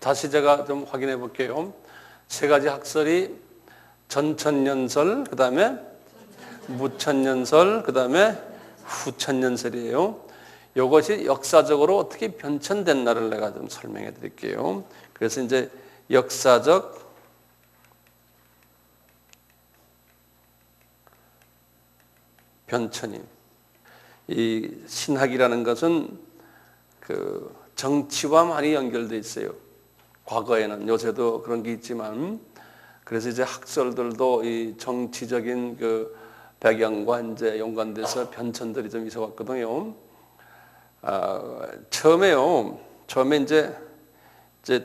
다시 제가 좀 확인해 볼게요. 세 가지 학설이 전천년설, 그 다음에 무천년설, 그 다음에 후천년설이에요. 이것이 역사적으로 어떻게 변천됐나를 내가 좀 설명해 드릴게요. 그래서 이제 역사적 변천이, 이 신학이라는 것은 그 정치와 많이 연결되어 있어요. 과거에는, 요새도 그런 게 있지만, 그래서 이제 학설들도 이 정치적인 그 배경과 이제 연관돼서 변천들이 좀 있어왔거든요. 처음에 이제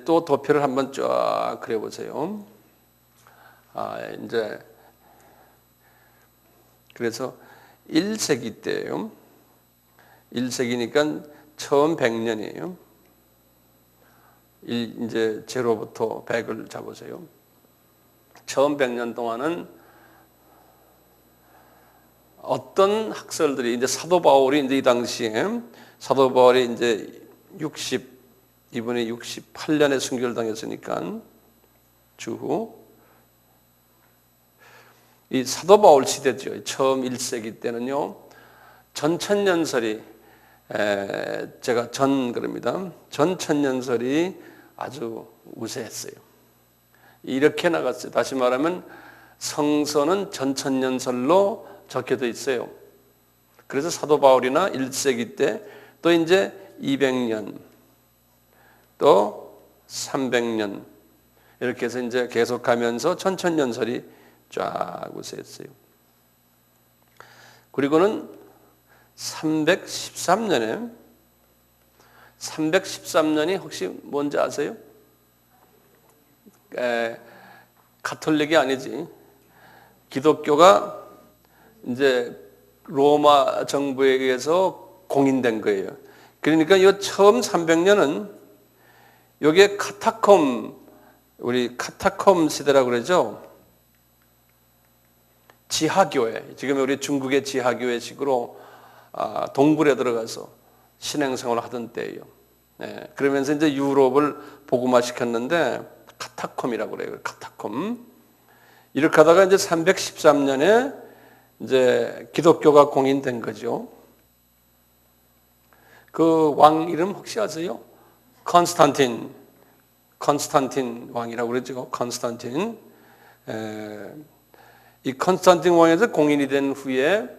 또 도표를 한번 쫙 그려보세요. 이제 그래서 1세기 때예요. 1세기니까 처음 100년이에요. 이제 제로부터 100을 잡으세요. 처음 100년 동안은 어떤 학설들이, 이제 사도 바울이 이제 이 당시에, 사도 바울이 이제 이분이 68년에 순교당했으니까 주후 이 사도 바울 시대죠. 처음 1세기 때는요, 전천년설이, 제가 그럽니다. 전천년설이 아주 우세했어요. 이렇게 나갔어요. 다시 말하면 성서는 전천년설로 적혀져 있어요. 그래서 사도 바울이나 1세기 때 또 이제 200년, 또 300년 이렇게 해서 이제 계속하면서 천천년설이 쫙 우세했어요. 그리고는 313년이 혹시 뭔지 아세요? 가톨릭이 아니지. 기독교가 이제 로마 정부에 의해서 공인된 거예요. 그러니까 이 처음 300년은 여기에 우리 카타콤 시대라고 그러죠. 지하교회, 지금 우리 중국의 지하교회식으로 동굴에 들어가서 신행생활을 하던 때예요. 그러면서 이제 유럽을 복음화시켰는데 카타콤이라고 그래요. 카타콤. 이렇게 하다가 이제 313년에 이제 기독교가 공인된 거죠. 그 왕 이름 혹시 아세요? 컨스탄틴 왕이라고 그러죠. 컨스탄틴. 이 컨스탄틴 왕에서 공인이 된 후에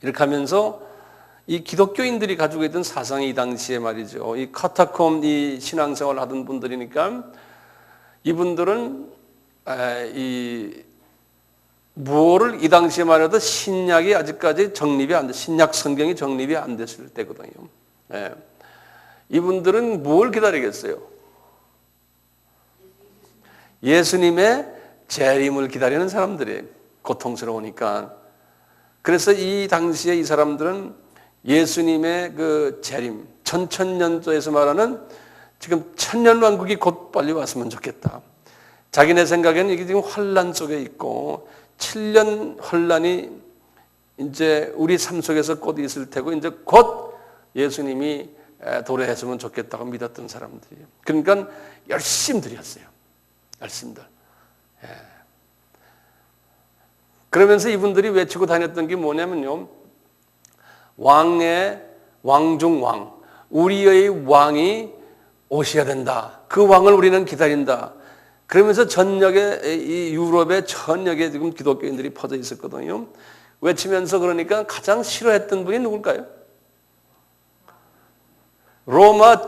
이렇게 하면서 이 기독교인들이 가지고 있던 사상이 이 당시에 말이죠. 이 카타콤 이 신앙생활을 하던 분들이니까 이분들은 무엇을 이 당시에 말해도 신약이 아직까지 신약 성경이 정립이 안 됐을 때거든요. 이분들은 뭘 기다리겠어요? 예수님의 재림을 기다리는 사람들이 고통스러우니까. 그래서 이 당시에 이 사람들은 예수님의 그 재림, 천천년도에서 말하는 지금 천년왕국이 곧 빨리 왔으면 좋겠다. 자기네 생각에는 이게 지금 환란 속에 있고 7년 환란이 이제 우리 삶 속에서 곧 있을 테고 이제 곧 예수님이 도래했으면 좋겠다고 믿었던 사람들이에요. 그러니까 열심들이었어요. 열심들. 그러면서 이분들이 외치고 다녔던 게 뭐냐면요. 왕중왕. 우리의 왕이 오셔야 된다. 그 왕을 우리는 기다린다. 그러면서 이 유럽의 전역에 지금 기독교인들이 퍼져 있었거든요. 외치면서 그러니까 가장 싫어했던 분이 누굴까요? 로마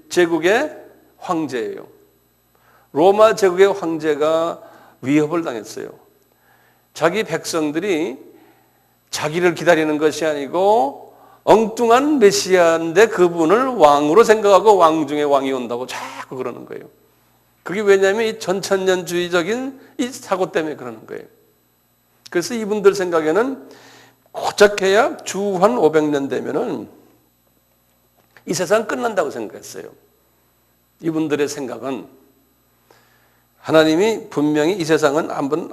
제국의 황제예요. 로마 제국의 황제가 위협을 당했어요. 자기 백성들이 자기를 기다리는 것이 아니고 엉뚱한 메시아인데 그분을 왕으로 생각하고 왕 중에 왕이 온다고 자꾸 그러는 거예요. 그게 왜냐하면 이 전천년주의적인 이 사고 때문에 그러는 거예요. 그래서 이분들 생각에는 고작해야 주한 500년 되면은 이 세상 끝난다고 생각했어요. 이분들의 생각은 하나님이 분명히 이 세상은 한번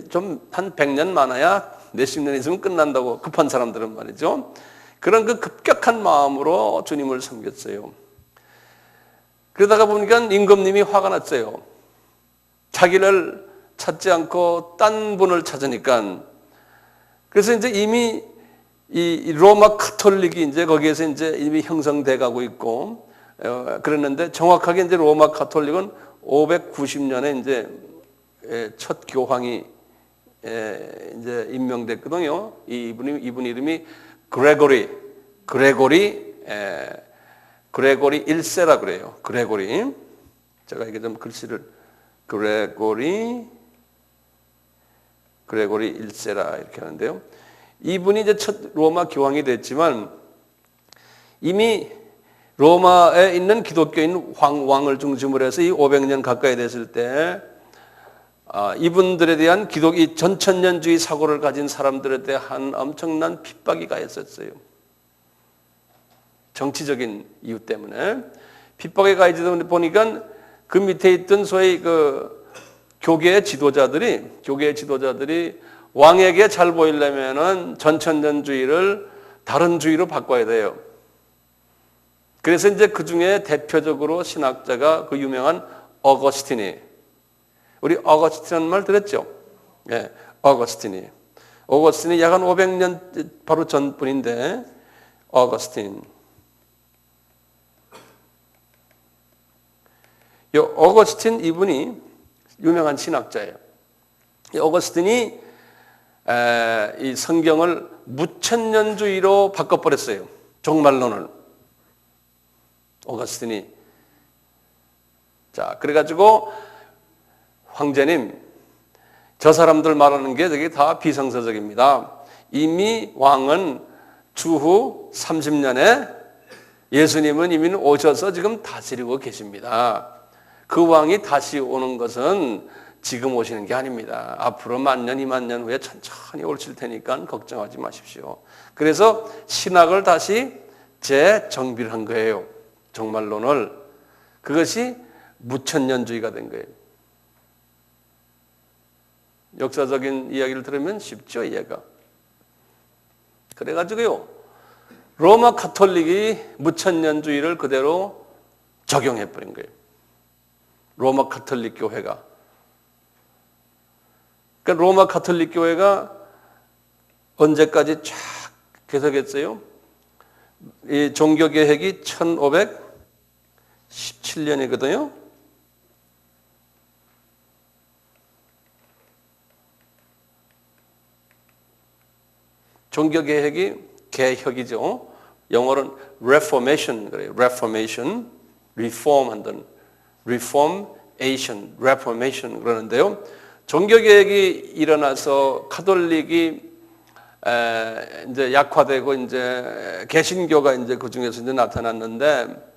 좀 한 100년 많아야 몇십 년 있으면 끝난다고, 급한 사람들은 말이죠. 그런 그 급격한 마음으로 주님을 섬겼어요. 그러다가 보니까 임금님이 화가 났어요. 자기를 찾지 않고 딴 분을 찾으니까. 그래서 이제 이미 이 로마 카톨릭이 이제 거기에서 이제 이미 형성돼 가고 있고, 그랬는데 정확하게 이제 로마 카톨릭은 590년에 이제 첫 교황이 이제 임명됐거든요. 이분 이름이 그레고리 1세라 그래요. 그레고리. 제가 이게 좀 글씨를 그레고리 1세라 이렇게 하는데요. 이분이 이제 첫 로마 교황이 됐지만 이미 로마에 있는 기독교인 왕을 중심으로 해서 이 500년 가까이 됐을 때 이분들에 대한 이 전천년주의 사고를 가진 사람들에 대한 엄청난 핍박이 가했었어요. 정치적인 이유 때문에 핍박에 가해지다 보니까 그 밑에 있던 소위 그 교계의 지도자들이 왕에게 잘 보이려면은 전천년주의를 다른 주의로 바꿔야 돼요. 그래서 이제 그 중에 대표적으로 신학자가 그 유명한 어거스틴이, 우리 어거스틴이라는 말 들었죠? 예, 어거스틴이 약 한 500년 바로 전분인데, 어거스틴. 이 어거스틴 이분이 유명한 신학자예요. 이 어거스틴이 이 성경을 무천년주의로 바꿔버렸어요. 종말론을. 어거스틴이. 자, 그래가지고 황제님, 저 사람들 말하는 게 저게 다 비성서적입니다. 이미 왕은 주후 30년에 예수님은 이미 오셔서 지금 다스리고 계십니다. 그 왕이 다시 오는 것은 지금 오시는 게 아닙니다. 앞으로 1000년, 2000년 후에 천천히 오실 테니까 걱정하지 마십시오. 그래서 신학을 다시 재정비를 한 거예요. 종말론을. 그것이 무천년주의가 된 거예요. 역사적인 이야기를 들으면 쉽죠, 이해가. 그래가지고요, 로마 카톨릭이 무천년주의를 그대로 적용해버린 거예요. 로마 카톨릭 교회가. 그러니까 로마 카톨릭 교회가 언제까지 쫙 계속했어요? 이 종교개혁이 1517년이거든요. 종교개혁이 개혁이죠. 영어로는 reformation 그래요. reformation, reform 한다는 reformation, reformation 그러는데요. 종교개혁이 일어나서 카톨릭이 이제 약화되고 이제 개신교가 이제 그 중에서 이제 나타났는데,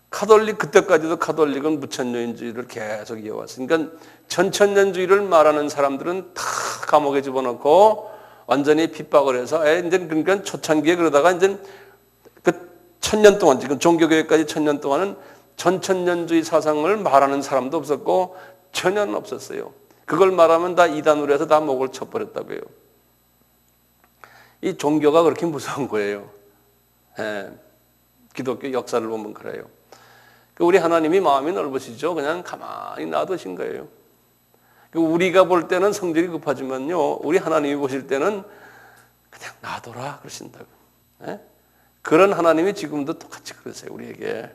그때까지도 카톨릭은 무천년주의를 계속 이어왔어요. 그러니까 전천년주의를 말하는 사람들은 다 감옥에 집어넣고 완전히 핍박을 해서 이제 그러니까 초창기에 그러다가 이제 그 1000년 동안, 지금 종교개혁까지 1000년 동안은 전천년주의 사상을 말하는 사람도 없었고 전혀 없었어요. 그걸 말하면 다 이단으로 해서 다 목을 쳐버렸다고요. 이 종교가 그렇게 무서운 거예요. 기독교 역사를 보면 그래요. 우리 하나님이 마음이 넓으시죠. 그냥 가만히 놔두신 거예요. 우리가 볼 때는 성질이 급하지만요, 우리 하나님이 보실 때는 그냥 놔둬라 그러신다고. 그런 하나님이 지금도 똑같이 그러세요, 우리에게.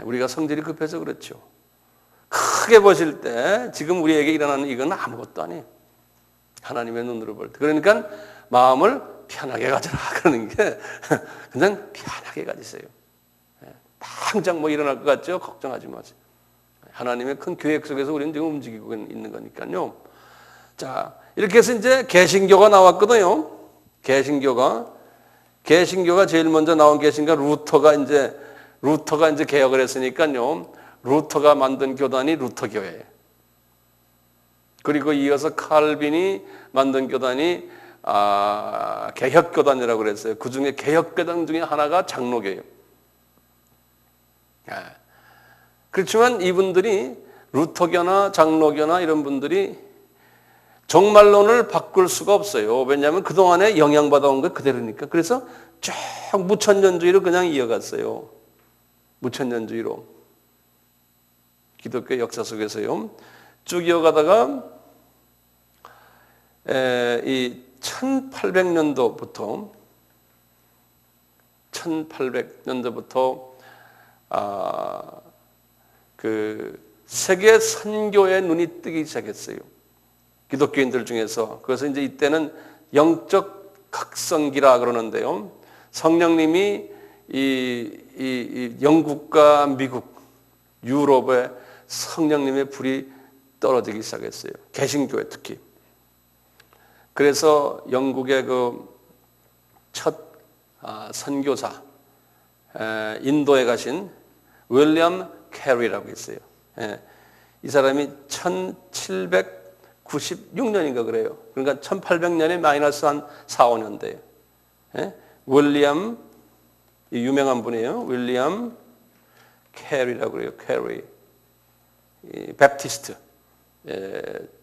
우리가 성질이 급해서 그렇죠. 크게 보실 때 지금 우리에게 일어나는 이건 아무것도 아니에요. 하나님의 눈으로 볼 때. 그러니까 마음을 편하게 가져라 그러는 게 그냥 편하게 가지세요. 당장 뭐 일어날 것 같죠? 걱정하지 마세요. 하나님의 큰 계획 속에서 우리는 지금 움직이고 있는 거니까요. 자, 이렇게 해서 이제 개신교가 나왔거든요. 개신교가 제일 먼저 나온 개신교가 루터가 이제 개혁을 했으니까요. 루터가 만든 교단이 루터교회예요. 그리고 이어서 칼빈이 만든 교단이 개혁교단이라고 그랬어요. 그 중에 개혁교단 중에 하나가 장로교예요. 그렇지만 이분들이 루터교나 장로교나 이런 분들이 종말론을 바꿀 수가 없어요. 왜냐하면 그동안에 영향받아온 게 그대로니까. 그래서 쭉 무천년주의로 그냥 이어갔어요. 무천년주의로. 기독교 역사 속에서요. 쭉 이어가다가 이 1800년도부터 그 세계 선교의 눈이 뜨기 시작했어요. 기독교인들 중에서. 그래서 이제 이때는 영적 각성기라 그러는데요. 성령님이 이 영국과 미국, 유럽에 성령님의 불이 떨어지기 시작했어요. 개신교회 특히. 그래서 영국의 그 첫 선교사, 인도에 가신 윌리엄 캐리라고 있어요. 이 사람이 1796년인가 그래요. 그러니까 1800년에 마이너스 한 4, 5년 돼요. 윌리엄, 유명한 분이에요. 윌리엄 캐리라고 그래요. 캐리. 베프티스트.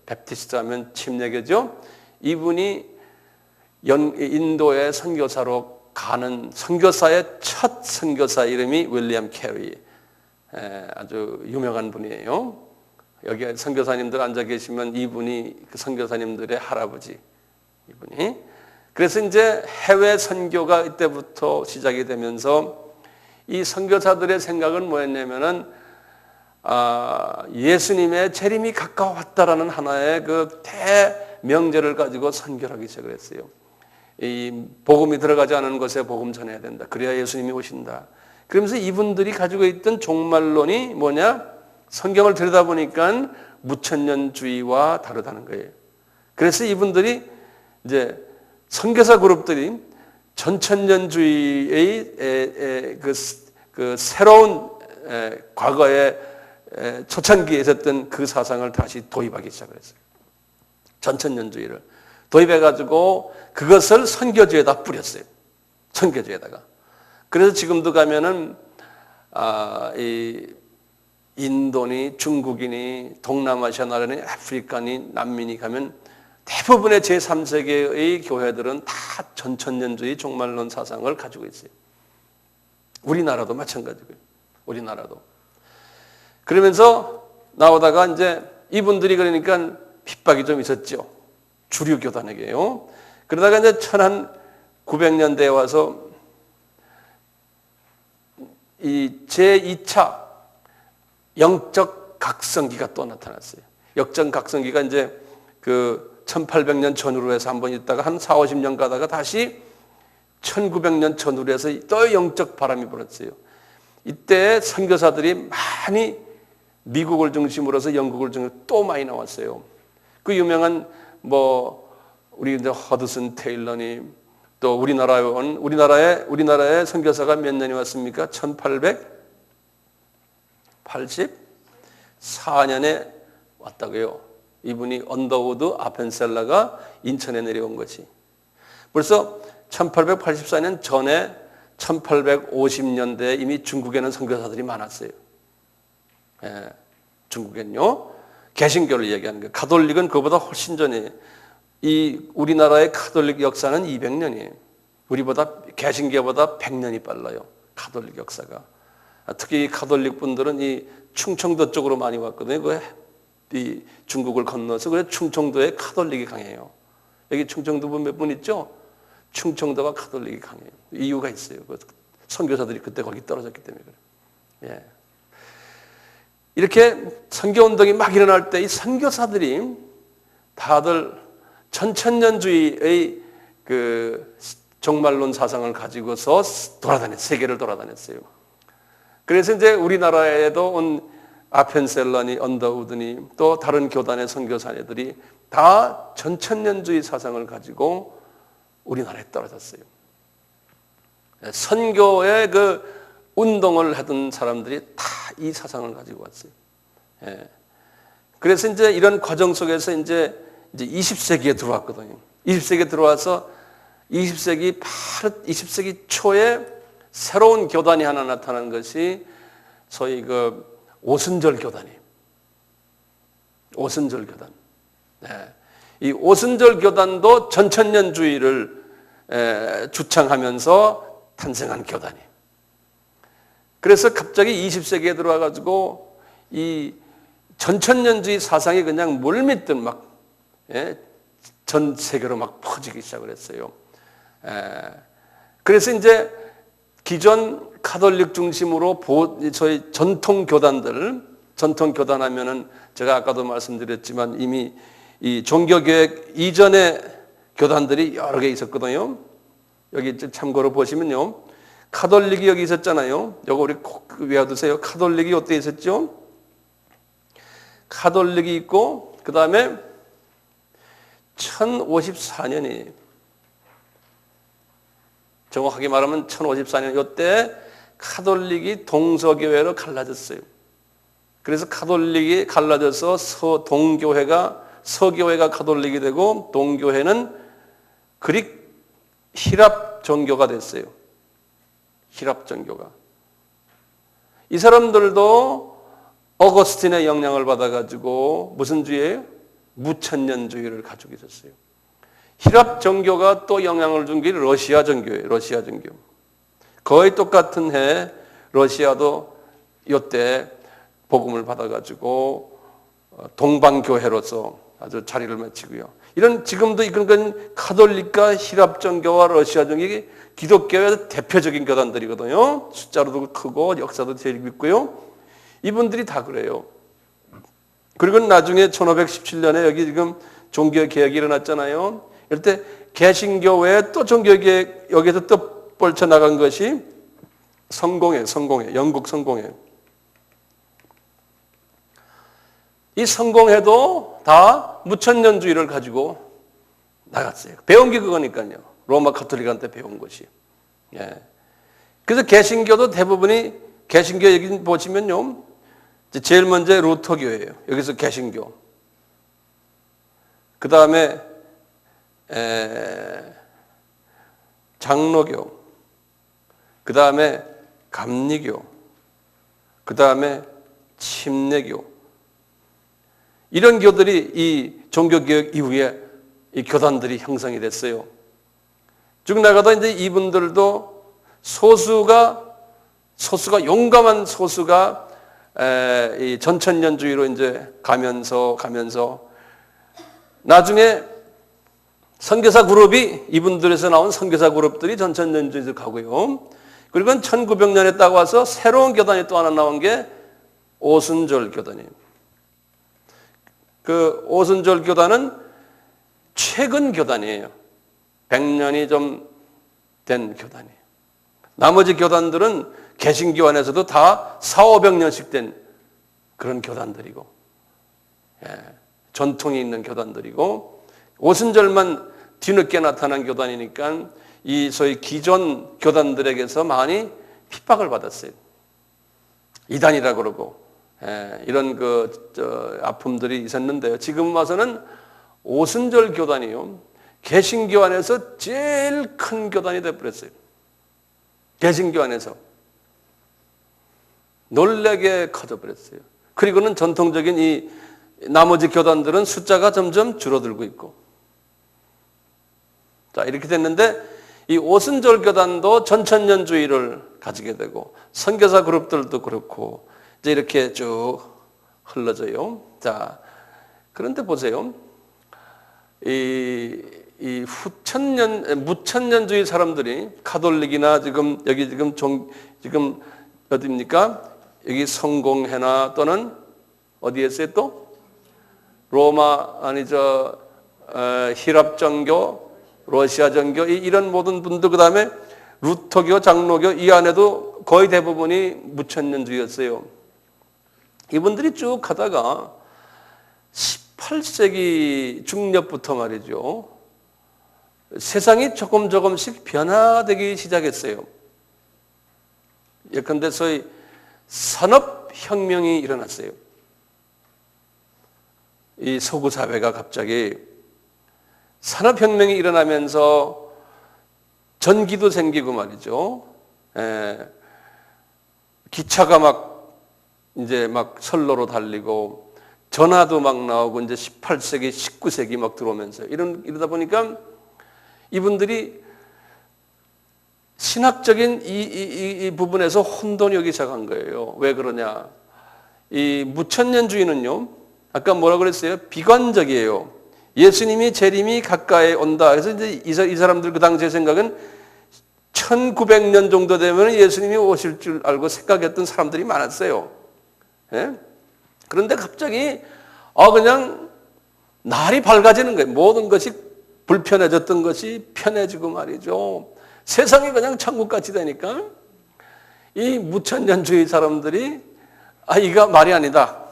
베프티스트 하면 침례교죠. 이분이 인도의 선교사로 가는 선교사의 첫 선교사 이름이 윌리엄 캐리. 아주 유명한 분이에요. 여기 선교사님들 앉아 계시면 이분이 그 선교사님들의 할아버지. 이분이. 그래서 이제 해외 선교가 이때부터 시작이 되면서 이 선교사들의 생각은 뭐였냐면은 예수님의 재림이 가까웠다라는 하나의 그 대명제를 가지고 선교를 하기 시작을 했어요. 이 복음이 들어가지 않은 곳에 복음 전해야 된다. 그래야 예수님이 오신다. 그러면서 이분들이 가지고 있던 종말론이 뭐냐? 성경을 들여다보니까 무천년주의와 다르다는 거예요. 그래서 이분들이 이제 선교사 그룹들이 전천년주의의 그 새로운 과거에 초창기에 있었던 그 사상을 다시 도입하기 시작을 했어요. 전천년주의를 도입해가지고 그것을 선교주에다 뿌렸어요. 선교주에다가. 그래서 지금도 가면은 이 인도니 중국이니 동남아시아 나라니 아프리카니 난민이 가면 대부분의 제3세계의 교회들은 다 전천년주의 종말론 사상을 가지고 있어요. 우리나라도 마찬가지고요. 우리나라도. 그러면서 나오다가 이제 이분들이 그러니까 핍박이 좀 있었죠. 주류 교단에게요. 그러다가 이제 1900년대에 와서 이 제2차 영적 각성기가 또 나타났어요. 영적 각성기가 이제 그 1800년 전후로 해서 한번 있다가 한 4, 50년 가다가 다시 1900년 전후로 해서 또 영적 바람이 불었어요. 이때 선교사들이 많이 미국을 중심으로 해서 영국을 중심으로 또 많이 나왔어요. 그 유명한 우리 이제 허드슨 테일러님 또 우리나라의 선교사가 몇 년이 왔습니까? 1884년에 왔다고요. 이분이 언더우드 아펜셀러가 인천에 내려온 거지. 벌써 1884년 전에 1850년대에 이미 중국에는 선교사들이 많았어요. 중국엔요. 개신교를 얘기하는 거예요. 가톨릭은 그보다 훨씬 전에 이 우리나라의 가톨릭 역사는 200년이에요. 우리보다 개신교보다 100년이 빨라요. 가톨릭 역사가. 특히 가톨릭 분들은 이 충청도 쪽으로 많이 왔거든요. 이 중국을 건너서 그래서 충청도에 가톨릭이 강해요. 여기 충청도 분 몇 분 있죠? 충청도가 가톨릭이 강해요. 이유가 있어요. 선교사들이 그때 거기 떨어졌기 때문에 그래요. 예. 이렇게 선교운동이 막 일어날 때 이 선교사들이 다들 전천년주의의 그 종말론 사상을 가지고서 세계를 돌아다녔어요. 그래서 이제 우리나라에도 온 아펜셀러니 언더우드니 또 다른 교단의 선교사들이 다 전천년주의 사상을 가지고 우리나라에 떨어졌어요. 선교의 그 운동을 하던 사람들이 다 이 사상을 가지고 왔어요. 그래서 이제 이런 과정 속에서 이제 20세기에 들어왔거든요. 20세기에 들어와서 20세기 초에 새로운 교단이 하나 나타난 것이 소위 그 오순절 교단이에요. 오순절 교단. 이 오순절 교단도 전천년주의를 주창하면서 탄생한 교단이에요. 그래서 갑자기 20세기에 들어와가지고 이 전천년주의 사상이 그냥 물밀듯 막 전 세계로 막 퍼지기 시작을 했어요. 그래서 이제 기존 카톨릭 중심으로 저희 전통 교단들, 전통 교단 하면은 제가 아까도 말씀드렸지만 이미 이 종교개혁 이전의 교단들이 여러 개 있었거든요. 여기 참고로 보시면요. 카톨릭이 여기 있었잖아요. 이거 우리 꼭 외워두세요. 카톨릭이 어디에 있었죠? 카톨릭이 있고 그 다음에 1054년이 정확하게 말하면 1054년 이때 카톨릭이 동서교회로 갈라졌어요. 그래서 카톨릭이 갈라져서 서교회가 카톨릭이 되고 동교회는 그릭 히랍 종교가 됐어요. 히랍 종교가. 이 사람들도 어거스틴의 영향을 받아가지고 무슨 주의예요? 무천년주의를 가지고 있었어요. 히랍 종교가 또 영향을 준 게 러시아 종교예요. 러시아 종교. 거의 똑같은 해 러시아도 이때 복음을 받아가지고 동방교회로서 아주 자리를 마치고요. 이런 지금도 이건 카톨릭과 히랍 종교와 러시아 종교가 기독교의 대표적인 교단들이거든요. 숫자로도 크고 역사도 제일 깊고요. 이분들이 다 그래요. 그리고 나중에 1517년에 여기 지금 종교개혁이 일어났잖아요. 이럴 때 개신교 외에 또 종교개혁 여기서 또 뻗쳐나간 것이 성공회, 영국 성공회. 이 성공회도 다 무천년주의를 가지고 나갔어요. 배운 게 그거니까요. 로마 카톨릭한테 배운 것이. 예. 그래서 개신교도 대부분이 개신교 얘기 보시면요. 제일 먼저 루터교예요. 여기서 개신교. 그 다음에 장로교. 그 다음에 감리교. 그 다음에 침례교. 이런 교들이 이 종교개혁 이후에 이 교단들이 형성이 됐어요. 쭉 나가다 이제 이분들도 소수가 용감한 소수가 이 전천년주의로 이제 가면서 나중에 선교사 그룹이 이분들에서 나온 선교사 그룹들이 전천년주의로 가고요. 그리고 1900년에 딱 와서 새로운 교단이 또 하나 나온 게 오순절 교단이에요. 그 오순절 교단은 최근 교단이에요. 100년이 좀 된 교단이에요. 나머지 교단들은 개신교 안에서도 다 400~500년씩 된 그런 교단들이고, 전통이 있는 교단들이고, 오순절만 뒤늦게 나타난 교단이니까 이 소위 기존 교단들에게서 많이 핍박을 받았어요. 이단이라 그러고, 이런 아픔들이 있었는데요. 지금 와서는 오순절 교단이요. 개신교 안에서 제일 큰 교단이 되어버렸어요. 개신교 안에서. 놀라게 커져버렸어요. 그리고는 전통적인 이 나머지 교단들은 숫자가 점점 줄어들고 있고. 자, 이렇게 됐는데 이 오순절 교단도 전천년주의를 가지게 되고 선교사 그룹들도 그렇고 이제 이렇게 쭉 흘러져요. 자, 그런데 보세요. 이 무천년주의 사람들이 카톨릭이나 지금 여기 지금 어디입니까? 여기 성공회나 또는 어디에서요 또? 로마 히랍 정교, 러시아 정교 이런 모든 분들 그다음에 루터교, 장로교 이 안에도 거의 대부분이 무천년주의였어요. 이분들이 쭉 가다가 18세기 중엽부터 말이죠. 세상이 조금씩 변화되기 시작했어요. 예컨대 소위 산업혁명이 일어났어요. 이 서구 사회가 갑자기 산업혁명이 일어나면서 전기도 생기고 말이죠. 기차가 막 선로로 달리고 전화도 막 나오고 이제 18세기, 19세기 막 들어오면서 이러다 보니까 이분들이 신학적인 이 부분에서 혼돈이 오기 시작한 거예요. 왜 그러냐? 이 무천년주의는요, 아까 뭐라 그랬어요? 비관적이에요. 예수님이 재림이 가까이 온다. 그래서 이제 이 사람들 그 당시의 생각은 1900년 정도 되면 예수님이 오실 줄 알고 생각했던 사람들이 많았어요. 예? 그런데 갑자기 그냥 날이 밝아지는 거예요. 모든 것이 불편해졌던 것이 편해지고 말이죠. 세상이 그냥 천국같이 되니까 이 무천년주의 사람들이 이거 말이 아니다.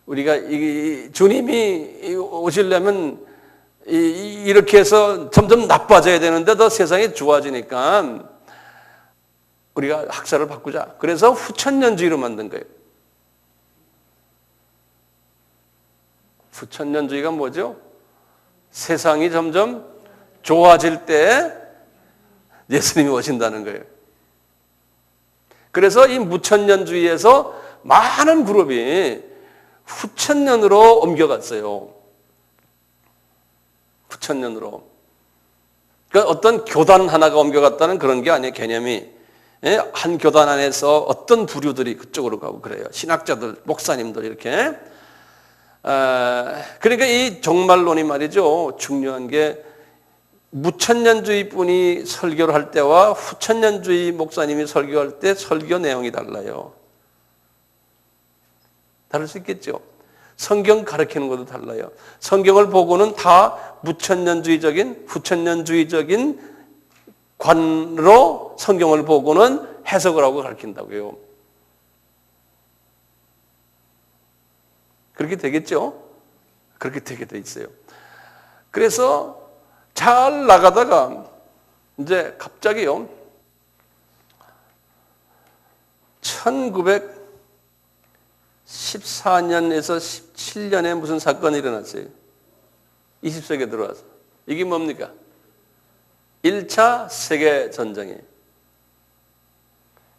우리가 주님이 오시려면 이렇게 해서 점점 나빠져야 되는데 더 세상이 좋아지니까 우리가 학살을 바꾸자. 그래서 후천년주의로 만든 거예요. 후천년주의가 뭐죠? 세상이 점점 좋아질 때 예수님이 오신다는 거예요. 그래서 이 무천년주의에서 많은 그룹이 후천년으로 옮겨갔어요. 후천년으로. 그러니까 어떤 교단 하나가 옮겨갔다는 그런 게 아니에요, 개념이. 한 교단 안에서 어떤 부류들이 그쪽으로 가고 그래요. 신학자들, 목사님들 이렇게. 그러니까 이 종말론이 말이죠. 중요한 게 무천년주의 분이 설교를 할 때와 후천년주의 목사님이 설교할 때 설교 내용이 달라요. 다를 수 있겠죠. 성경 가르치는 것도 달라요. 성경을 보고는 다 무천년주의적인, 후천년주의적인 관으로 성경을 보고는 해석을 하고 가르친다고요. 그렇게 되겠죠? 그렇게 되게 돼 있어요. 그래서 잘 나가다가 이제 갑자기요, 1914년에서 17년에 무슨 사건이 일어났어요. 20세기에 들어와서. 이게 뭡니까? 1차 세계전쟁이에요.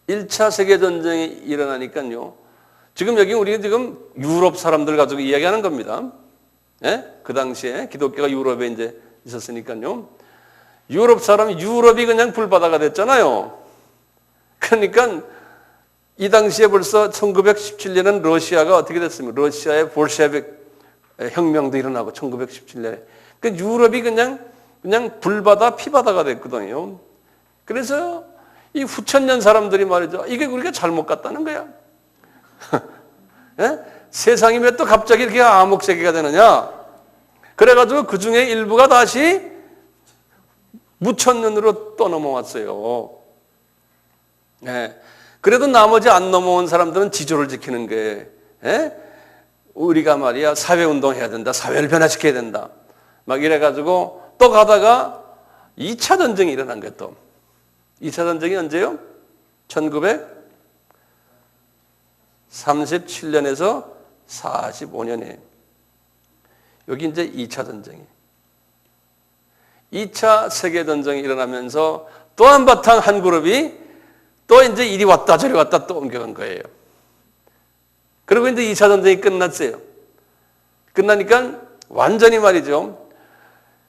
1차 세계전쟁이 일어나니까요, 지금 여기 우리가 지금 유럽 사람들 가지고 이야기하는 겁니다. 예? 그 당시에 기독교가 유럽에 이제 있었으니까요. 유럽이 그냥 불바다가 됐잖아요. 그러니까 이 당시에 벌써 1917년은 러시아가 어떻게 됐습니까? 러시아의 볼셰빅 혁명도 일어나고 1917년에. 그러니까 유럽이 그냥 불바다, 피바다가 됐거든요. 그래서 이 후천년 사람들이 말이죠. 이게 우리가 잘못 갔다는 거야. 예? 세상이 왜 또 갑자기 이렇게 암흑세계가 되느냐? 그래가지고 그 중에 일부가 다시 무천년으로 또 넘어왔어요. 예. 그래도 나머지 안 넘어온 사람들은 지조를 지키는 거예요. 예? 우리가 말이야 사회운동 해야 된다. 사회를 변화시켜야 된다. 막 이래가지고 또 가다가 2차 전쟁이 일어난 거예요. 또 2차 전쟁이 언제요? 1937년에서 45년에 여기 이제 2차 전쟁이. 2차 세계전쟁이 일어나면서 또 한바탕 한 그룹이 또 이제 이리 왔다 저리 왔다 또 옮겨간 거예요. 그리고 이제 2차 전쟁이 끝났어요. 끝나니까 완전히 말이죠.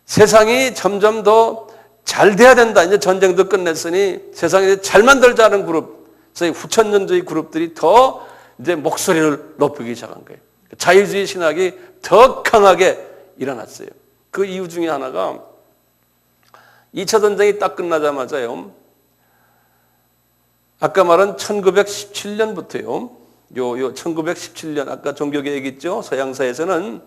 세상이 점점 더 잘 돼야 된다. 이제 전쟁도 끝냈으니 세상에 잘 만들자는 그룹, 저희 후천년주의 그룹들이 더 이제 목소리를 높이기 시작한 거예요. 자유주의 신학이 더 강하게 일어났어요. 그 이유 중에 하나가 2차 전쟁이 딱 끝나자마자요. 아까 말한 1917년부터요. 요 1917년 아까 종교개혁 얘기했죠. 서양사에서는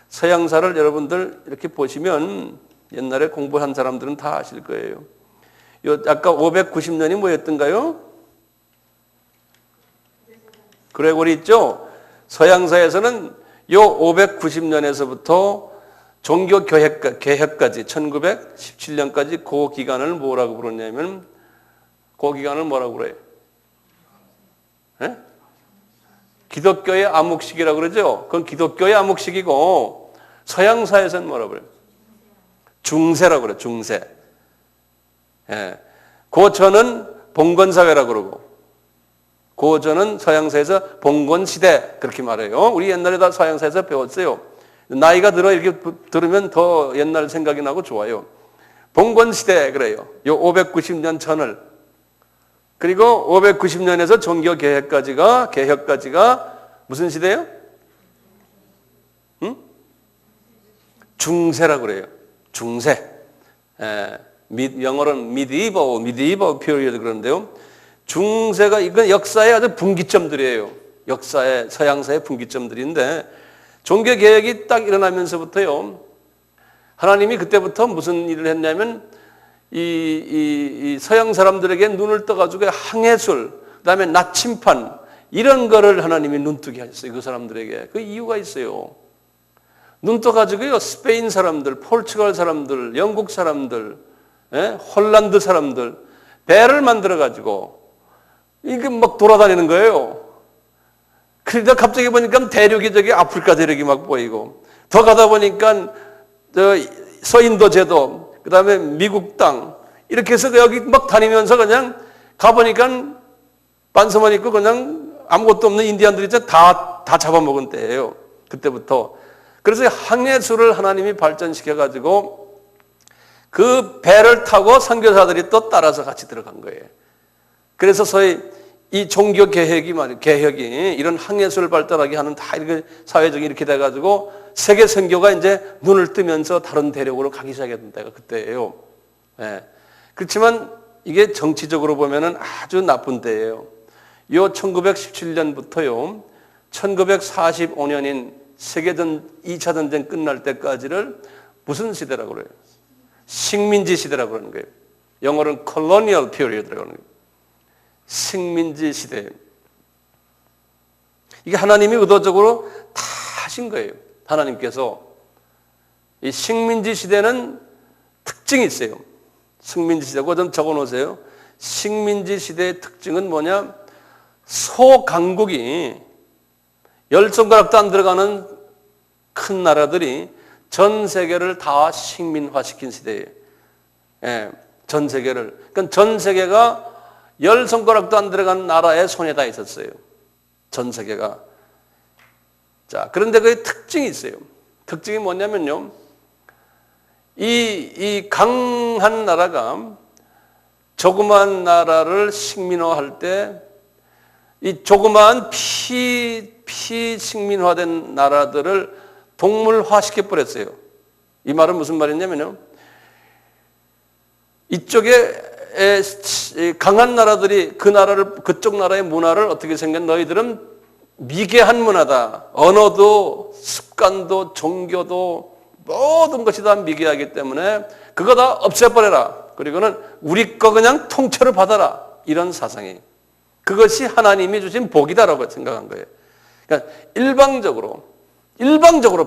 서양사를 여러분들 이렇게 보시면 옛날에 공부한 사람들은 다 아실 거예요. 요 아까 590년이 뭐였던가요? 그레고리 있죠. 서양사에서는 요 590년에서부터 종교 개혁까지 1917년까지 그 기간을 뭐라고 부르냐면 그 기간을 뭐라고 그래요? 네? 기독교의 암흑시기라고 그러죠. 그건 기독교의 암흑시기고 서양사에서는 뭐라고 그래요? 중세라고 그래요. 중세. 예. 그 전은 봉건사회라고 그러고 고전은 서양사에서 봉건시대 그렇게 말해요. 우리 옛날에 다 서양사에서 배웠어요. 나이가 들어 이렇게 들으면 더 옛날 생각이 나고 좋아요. 봉건시대 그래요. 요 590년 전을. 그리고 590년에서 개혁까지가 무슨 시대예요? 응? 중세라고 그래요. 중세. 영어로는 medieval period 그러는데요. 중세가 이건 역사의 아주 분기점들이에요. 역사의 서양사의 분기점들인데 종교 개혁이 딱 일어나면서부터요. 하나님이 그때부터 무슨 일을 했냐면 이 서양 사람들에게 눈을 떠가지고 항해술, 그다음에 나침판 이런 거를 하나님이 눈뜨게 하셨어요. 그 사람들에게. 그 이유가 있어요. 눈 떠가지고요. 스페인 사람들, 포르투갈 사람들, 영국 사람들, 홀란드 사람들 배를 만들어가지고 이게 막 돌아다니는 거예요. 그러다 갑자기 보니까 대륙이 저기 아프리카 대륙이 막 보이고 더 가다 보니까 서인도 제도, 그 다음에 미국 땅 이렇게 해서 여기 막 다니면서 그냥 가보니까 반스만 입고 그냥 아무것도 없는 인디안들이 다 잡아먹은 때예요. 그때부터. 그래서 항해술을 하나님이 발전시켜가지고 그 배를 타고 선교사들이 또 따라서 같이 들어간 거예요. 그래서 소위 이 종교 개혁이 이런 항해술을 발달하게 하는 다 이렇게 사회적인 이렇게 돼가지고 세계 선교가 이제 눈을 뜨면서 다른 대륙으로 가기 시작했던 때가 그때예요. 그렇지만 이게 정치적으로 보면은 아주 나쁜 때예요. 요 1917년부터요, 1945년인 세계전 2차 전쟁 끝날 때까지를 무슨 시대라고 그래요? 식민지 시대라고 그러는 거예요. 영어로는 colonial period라고 하는 거예요. 식민지 시대. 이게 하나님이 의도적으로 다 하신 거예요. 하나님께서. 이 식민지 시대는 특징이 있어요. 식민지 시대. 그거 좀 적어 놓으세요. 식민지 시대의 특징은 뭐냐? 소강국이 열 손가락도 안 들어가는 큰 나라들이 전 세계를 다 식민화시킨 시대예요. 전 세계를. 그러니까 전 세계가 열 손가락도 안 들어간 나라의 손에 다 있었어요. 전 세계가. 자, 그런데 그 특징이 있어요. 특징이 뭐냐면요. 이 강한 나라가 조그만 나라를 식민화할 때 이 조그마한 피식민화된 나라들을 동물화시켜 버렸어요. 이 말은 무슨 말이냐면요. 이쪽에 강한 나라들이 그쪽 나라의 문화를 어떻게 생겼? 너희들은 미개한 문화다. 언어도 습관도 종교도 모든 것이 다 미개하기 때문에 그거 다 없애버려라. 그리고는 우리 거 그냥 통째로 받아라. 이런 사상이. 그것이 하나님이 주신 복이다라고 생각한 거예요. 그러니까 일방적으로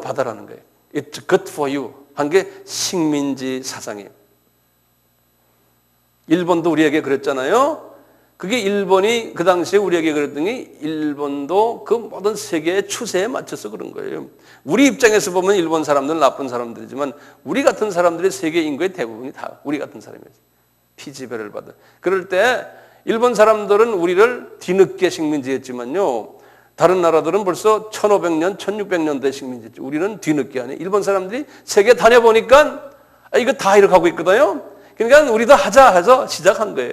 받아라는 거예요. It's good for you. 한 게 식민지 사상이에요. 일본도 우리에게 그랬잖아요. 그게 일본이 그 당시에 우리에게 그랬더니 일본도 그 모든 세계의 추세에 맞춰서 그런 거예요. 우리 입장에서 보면 일본 사람들은 나쁜 사람들이지만 우리 같은 사람들이 세계 인구의 대부분이 다 우리 같은 사람이에요. 피지배를 받아. 그럴 때 일본 사람들은 우리를 뒤늦게 식민지했지만요. 다른 나라들은 벌써 1500년, 1600년대 식민지했죠. 우리는 뒤늦게 하네. 일본 사람들이 세계 다녀보니까 이거 다 이렇게 하고 있거든요. 그러니까 우리도 하자 해서 시작한 거예요.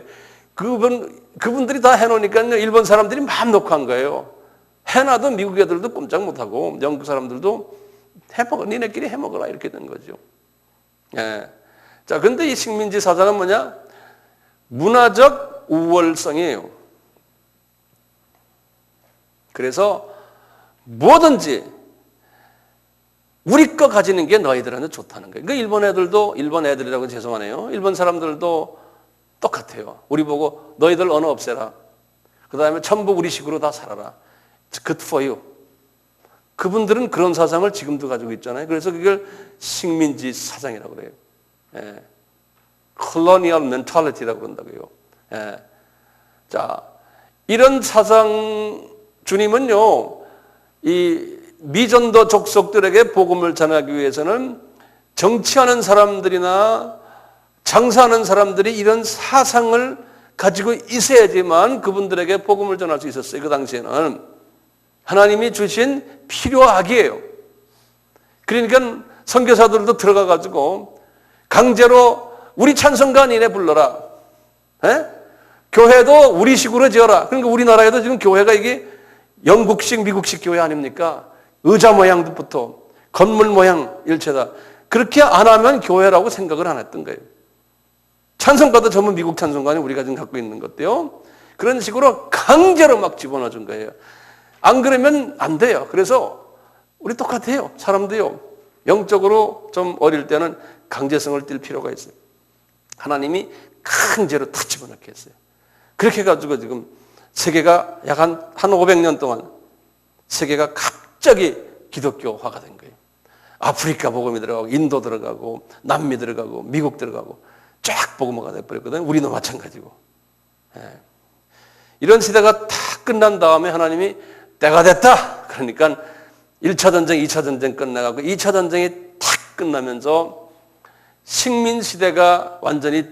그분들이 다 해놓으니까 일본 사람들이 마음 놓고 한 거예요. 해놔도 미국 애들도 꼼짝 못하고 영국 사람들도 해먹어, 니네끼리 해먹어라 이렇게 된 거죠. 예. 자, 근데 이 식민지 사상은 뭐냐? 문화적 우월성이에요. 그래서 뭐든지 우리 거 가지는 게 너희들한테 좋다는 거예요. 그러니까 일본 애들이라고 죄송하네요. 일본 사람들도 똑같아요. 우리 보고 너희들 언어 없애라. 그 다음에 전부 우리식으로 다 살아라. It's good for you. 그분들은 그런 사상을 지금도 가지고 있잖아요. 그래서 그걸 식민지 사상이라고 그래요. 예. colonial mentality라고 그런다고요. 예. 자, 이런 사상 주님은요, 이 미전도 족속들에게 복음을 전하기 위해서는 정치하는 사람들이나 장사하는 사람들이 이런 사상을 가지고 있어야지만 그분들에게 복음을 전할 수 있었어요. 그 당시에는 하나님이 주신 필요악이에요. 그러니까 선교사들도 들어가 가지고 강제로 우리 찬송가 니네 불러라. 에? 교회도 우리식으로 지어라. 그러니까 우리나라에도 지금 교회가 이게 영국식, 미국식 교회 아닙니까? 의자 모양부터 건물 모양 일체다. 그렇게 안 하면 교회라고 생각을 안 했던 거예요. 찬송가도 전부 미국 찬송가는 우리가 지금 갖고 있는 것도요. 그런 식으로 강제로 막 집어넣어 준 거예요. 안 그러면 안 돼요. 그래서 우리 똑같아요. 사람도요. 영적으로 좀 어릴 때는 강제성을 띨 필요가 있어요. 하나님이 강제로 다 집어넣게 했어요. 그렇게 해가지고 지금 세계가 약 한 500년 동안 세계가 갑자기 기독교화가 된 거예요. 아프리카 복음이 들어가고 인도 들어가고 남미 들어가고 미국 들어가고 쫙 복음화가 돼버렸거든요. 우리도 마찬가지고. 예. 이런 시대가 다 끝난 다음에 하나님이 때가 됐다. 그러니까 1차 전쟁, 2차 전쟁 끝나가고 2차 전쟁이 탁 끝나면서 식민 시대가 완전히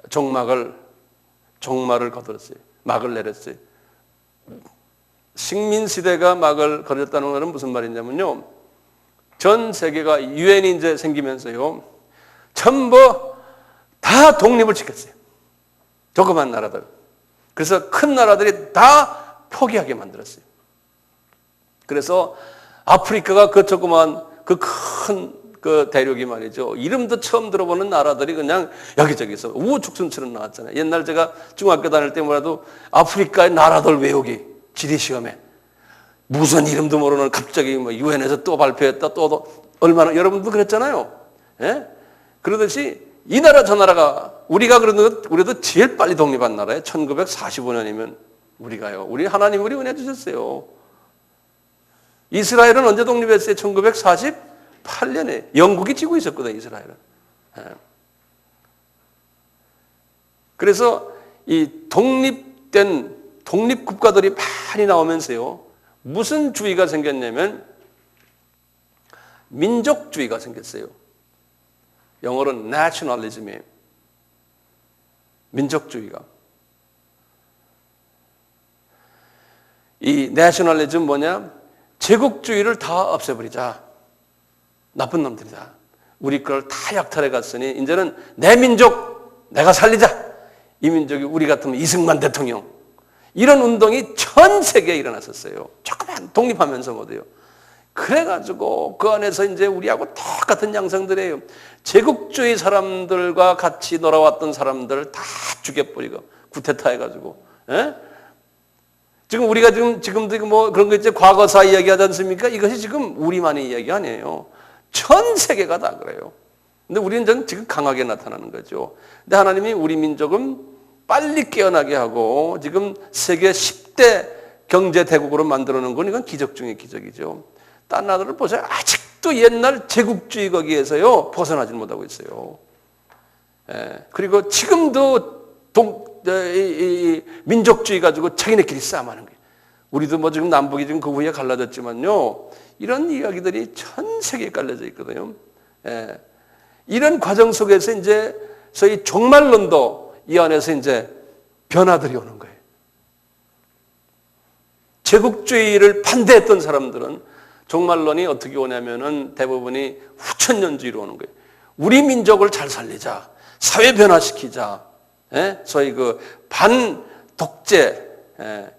종말을 거둘렀어요. 막을 내렸어요. 식민 시대가 막을 걸었다는 것은 무슨 말이냐면요. 전 세계가 유엔이 이제 생기면서요. 전부 다 독립을 지켰어요. 조그만 나라들. 그래서 큰 나라들이 다 포기하게 만들었어요. 그래서 아프리카가 그 조그만 그 큰 그 대륙이 말이죠. 이름도 처음 들어보는 나라들이 그냥 여기저기서 우후죽순처럼 나왔잖아요. 옛날 제가 중학교 다닐 때마라도 아프리카의 나라들 외우기 지리 시험에 무슨 이름도 모르는 갑자기 뭐 유엔에서 또 발표했다 또 얼마나 여러분도 그랬잖아요. 예? 그러듯이 이 나라 저 나라가 우리가 우리도 제일 빨리 독립한 나라예요. 1945년이면 우리가요. 우리 하나님 우리 은혜 주셨어요. 이스라엘은 언제 독립했어요? 1948년에 영국이 지고 있었거든요. 이스라엘은. 예. 그래서 이 독립된 독립국가들이 많이 나오면서요. 무슨 주의가 생겼냐면 민족주의가 생겼어요. 영어로는 nationalism이에요. 민족주의가. 이 nationalism 뭐냐? 제국주의를 다 없애버리자. 나쁜 놈들이다. 우리 걸 다 약탈해 갔으니 이제는 내 민족 내가 살리자. 이 민족이 우리 같으면 이승만 대통령. 이런 운동이 전 세계에 일어났었어요. 조금만 독립하면서 모두요. 그래가지고 그 안에서 이제 우리하고 똑같은 양상들이에요. 제국주의 사람들과 같이 놀아왔던 사람들 다 죽여버리고 구테타 해가지고. 예? 지금 우리가 지금도 뭐 그런 거 이제 과거사 이야기하지 않습니까? 이것이 지금 우리만의 이야기 아니에요. 전 세계가 다 그래요. 근데 우리는 지금 강하게 나타나는 거죠. 근데 하나님이 우리 민족은 빨리 깨어나게 하고 지금 세계 10대 경제 대국으로 만들어 놓은 건 이건 기적 중의 기적이죠. 딴 나라를 보세요. 아직도 옛날 제국주의 거기에서요 벗어나지 못하고 있어요. 예. 그리고 지금도 민족주의 가지고 자기네끼리 싸움하는 거예요. 우리도 뭐 지금 남북이 지금 그 후에 갈라졌지만요. 이런 이야기들이 전 세계에 깔려져 있거든요. 예. 이런 과정 속에서 이제 소위 종말론도 이 안에서 이제 변화들이 오는 거예요. 제국주의를 반대했던 사람들은 종말론이 어떻게 오냐면은 대부분이 후천년주의로 오는 거예요. 우리 민족을 잘 살리자. 사회 변화시키자. 예? 소위 그 반독재. 예.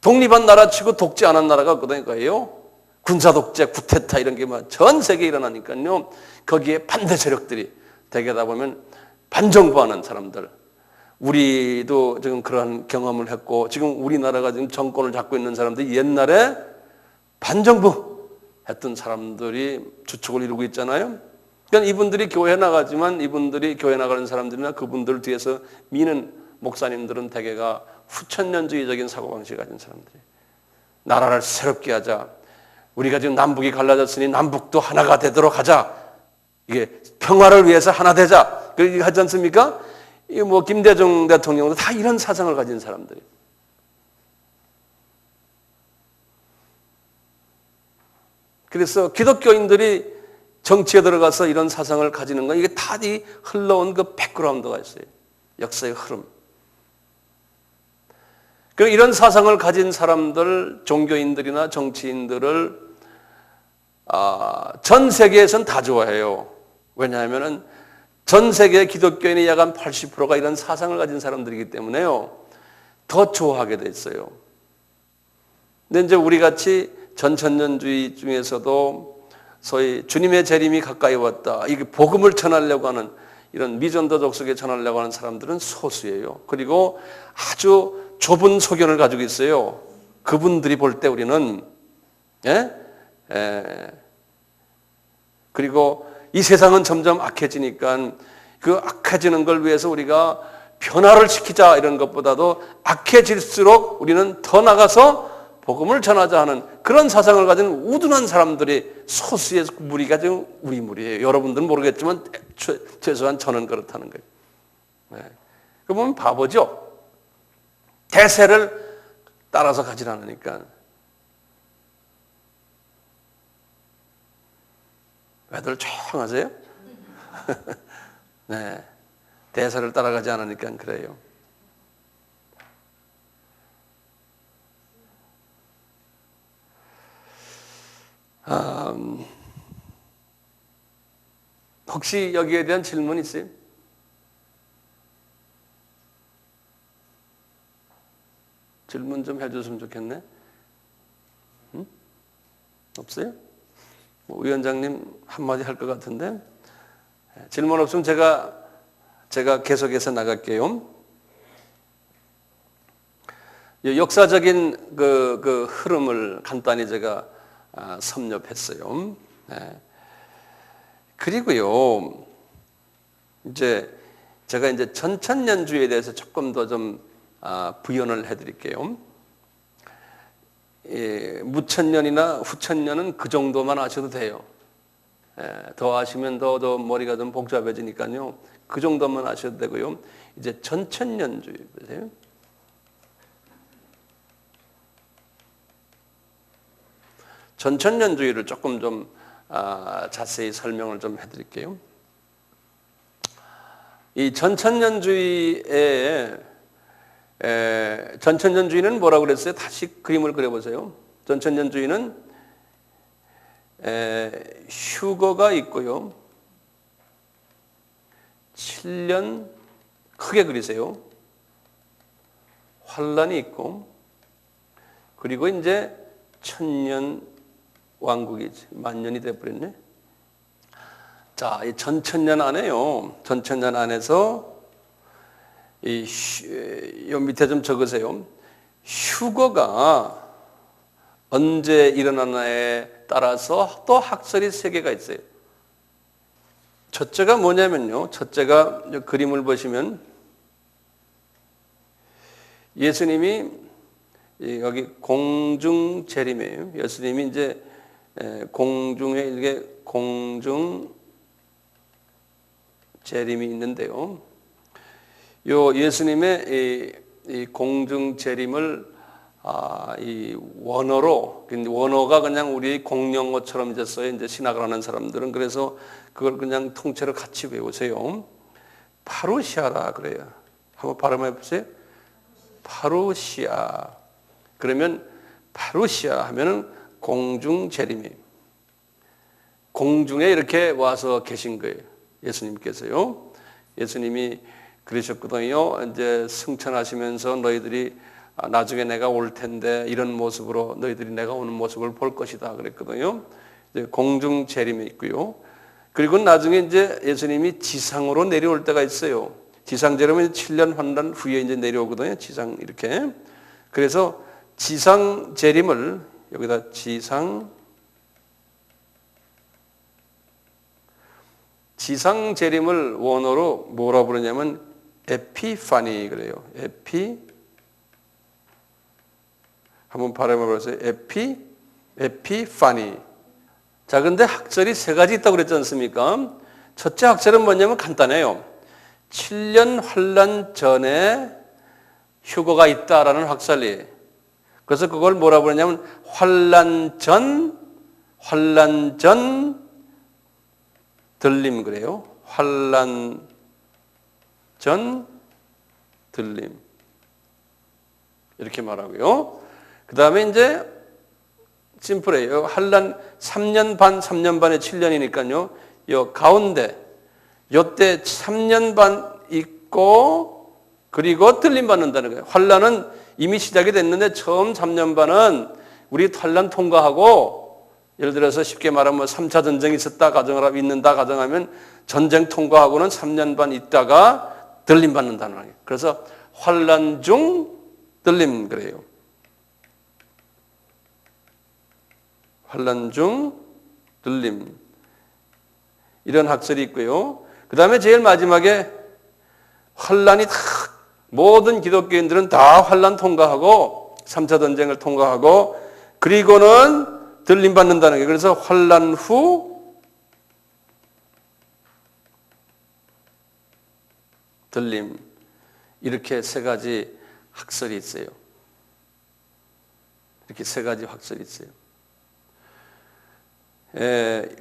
독립한 나라 치고 독재 안 한 나라가 없거든요. 군사 독재, 구테타 이런 게 전 세계에 일어나니까요. 거기에 반대 세력들이 대개다 보면 반정부하는 사람들. 우리도 지금 그런 경험을 했고 지금 우리나라가 지금 정권을 잡고 있는 사람들이 옛날에 반정부 했던 사람들이 주축을 이루고 있잖아요. 그러니까 이분들이 교회 나가지만 이분들이 교회 나가는 사람들이나 그분들 뒤에서 미는 목사님들은 대개가 후천년주의적인 사고방식을 가진 사람들이에요. 나라를 새롭게 하자. 우리가 지금 남북이 갈라졌으니 남북도 하나가 되도록 하자. 이게 평화를 위해서 하나 되자. 그렇게 하지 않습니까? 이 뭐 김대중 대통령도 다 이런 사상을 가진 사람들이에요. 그래서 기독교인들이 정치에 들어가서 이런 사상을 가지는 건 이게 다 흘러온 그 백그라운드가 있어요. 역사의 흐름. 그 이런 사상을 가진 사람들, 종교인들이나 정치인들을 전 세계에선 다 좋아해요. 왜냐하면은 전 세계 기독교인의 약 한 80%가 이런 사상을 가진 사람들이기 때문에요. 더 좋아하게 돼 있어요. 근데 이제 우리 같이 전천년주의 중에서도 소위 주님의 재림이 가까이 왔다, 이게 복음을 전하려고 하는 이런 미전도적 속에 전하려고 하는 사람들은 소수예요. 그리고 아주 좁은 소견을 가지고 있어요. 그분들이 볼 때 우리는 그리고 이 세상은 점점 악해지니까 그 악해지는 걸 위해서 우리가 변화를 시키자 이런 것보다도 악해질수록 우리는 더 나가서 복음을 전하자 하는 그런 사상을 가진 우둔한 사람들이 소수의 무리가 지금 우리 무리예요. 여러분들은 모르겠지만 최소한 저는 그렇다는 거예요. 네. 그 보면 바보죠. 대세를 따라서 가지 않으니까. 왜들 조용하세요? 네. 대세를 따라가지 않으니까 그래요. 혹시 여기에 대한 질문 있어요? 질문 좀 해줬으면 좋겠네. 응? 없어요? 뭐 위원장님 한마디 할 것 같은데. 질문 없으면 제가 계속해서 나갈게요. 역사적인 그 흐름을 간단히 제가 섭렵했어요. 네. 그리고요, 제가 이제 전천년주의에 대해서 조금 더 좀 부연을 해드릴게요. 무천년이나 후천년은 그 정도만 아셔도 돼요. 더 아시면 더 머리가 좀 복잡해지니까요. 그 정도만 아셔도 되고요. 이제 전천년주의 보세요. 전천년주의를 조금 좀 자세히 설명을 좀 해드릴게요. 이 전천년주의는 뭐라고 그랬어요? 다시 그림을 그려보세요. 전천년주의는 휴거가 있고요. 7년 크게 그리세요. 환란이 있고, 그리고 이제 천년 왕국이지. 만년이 돼버렸네. 자, 이 전천년 안에요. 전천년 안에서 요 밑에 좀 적으세요. 휴거가 언제 일어나냐에 따라서 또 학설이 3개가 있어요. 첫째가 뭐냐면요. 첫째가 그림을 보시면 예수님이 여기 공중 재림이에요. 예수님이 이제 공중에 이게 공중 재림이 있는데요. 요 예수님의 이 공중 재림을 이 원어가 그냥 우리 공용어처럼 이제 써요. 이제 신학을 하는 사람들은. 그래서 그걸 그냥 통째로 같이 외우세요. 파루시아라 그래요. 한번 발음해 보세요. 파루시아. 그러면 파루시아 하면은 공중 재림이에요. 공중에 이렇게 와서 계신 거예요. 예수님께서요. 예수님이 그러셨거든요. 이제 승천하시면서 너희들이 나중에 내가 올 텐데 이런 모습으로 너희들이 내가 오는 모습을 볼 것이다 그랬거든요. 이제 공중 재림이 있고요. 그리고 나중에 이제 예수님이 지상으로 내려올 때가 있어요. 지상 재림은 7년 환란 후에 이제 내려오거든요. 지상 이렇게. 그래서 지상 재림을 여기다 지상 재림을 원어로 뭐라 부르냐면 에피파니 그래요. 한번 발음해 보세요. 에피파니. 자, 근데 학설이 3가지 있다고 그랬지 않습니까? 첫째 학설은 뭐냐면 간단해요. 7년 환란 전에 휴거가 있다라는 학설이. 그래서 그걸 뭐라 부르냐면 환란 전 들림 그래요. 환란 전 들림. 이렇게 말하고요. 그 다음에 이제 심플해요. 환란 3년 반, 3년 반에 7년이니까요. 요 가운데 요때 3년 반 있고 그리고 들림 받는다는 거예요. 환란은 이미 시작이 됐는데 처음 3년 반은 우리 환란 통과하고 예를 들어서 쉽게 말하면 3차 전쟁이 있었다 가정을 있는다 가정하면 전쟁 통과하고는 3년 반 있다가 들림 받는다는 거예요. 그래서 환란 중 들림 그래요. 환란 중 들림 이런 학설이 있고요. 그 다음에 제일 마지막에 환란이 다 모든 기독교인들은 다 환란 통과하고 3차 전쟁을 통과하고 그리고는 들림 받는다는 게 그래서 환란 후 들림 이렇게 세 가지 학설이 있어요. 이렇게 세 가지 학설이 있어요.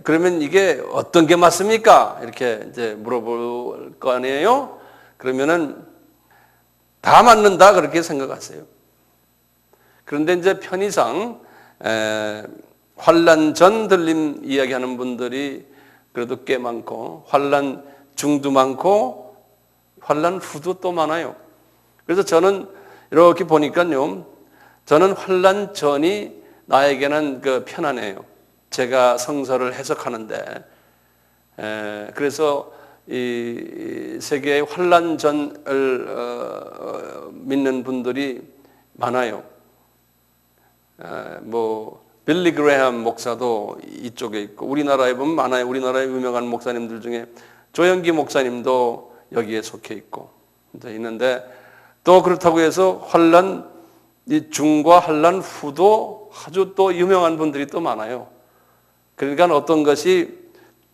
그러면 이게 어떤 게 맞습니까? 이렇게 이제 물어볼 거 아니에요? 그러면은 다 맞는다 그렇게 생각하세요. 그런데 이제 편의상 환란 전 들림 이야기하는 분들이 그래도 꽤 많고 환란 중도 많고 환란 후도 또 많아요. 그래서 저는 이렇게 보니까요. 저는 환란 전이 나에게는 그 편안해요. 제가 성서를 해석하는데 그래서 이 세계의 환란전을 믿는 분들이 많아요. 뭐 빌리 그레함 목사도 이쪽에 있고 우리나라에 보면 많아요. 우리나라의 유명한 목사님들 중에 조영기 목사님도 여기에 속해 있고 있는데 또 그렇다고 해서 환란 중과 환란 후도 아주 또 유명한 분들이 또 많아요. 그러니까 어떤 것이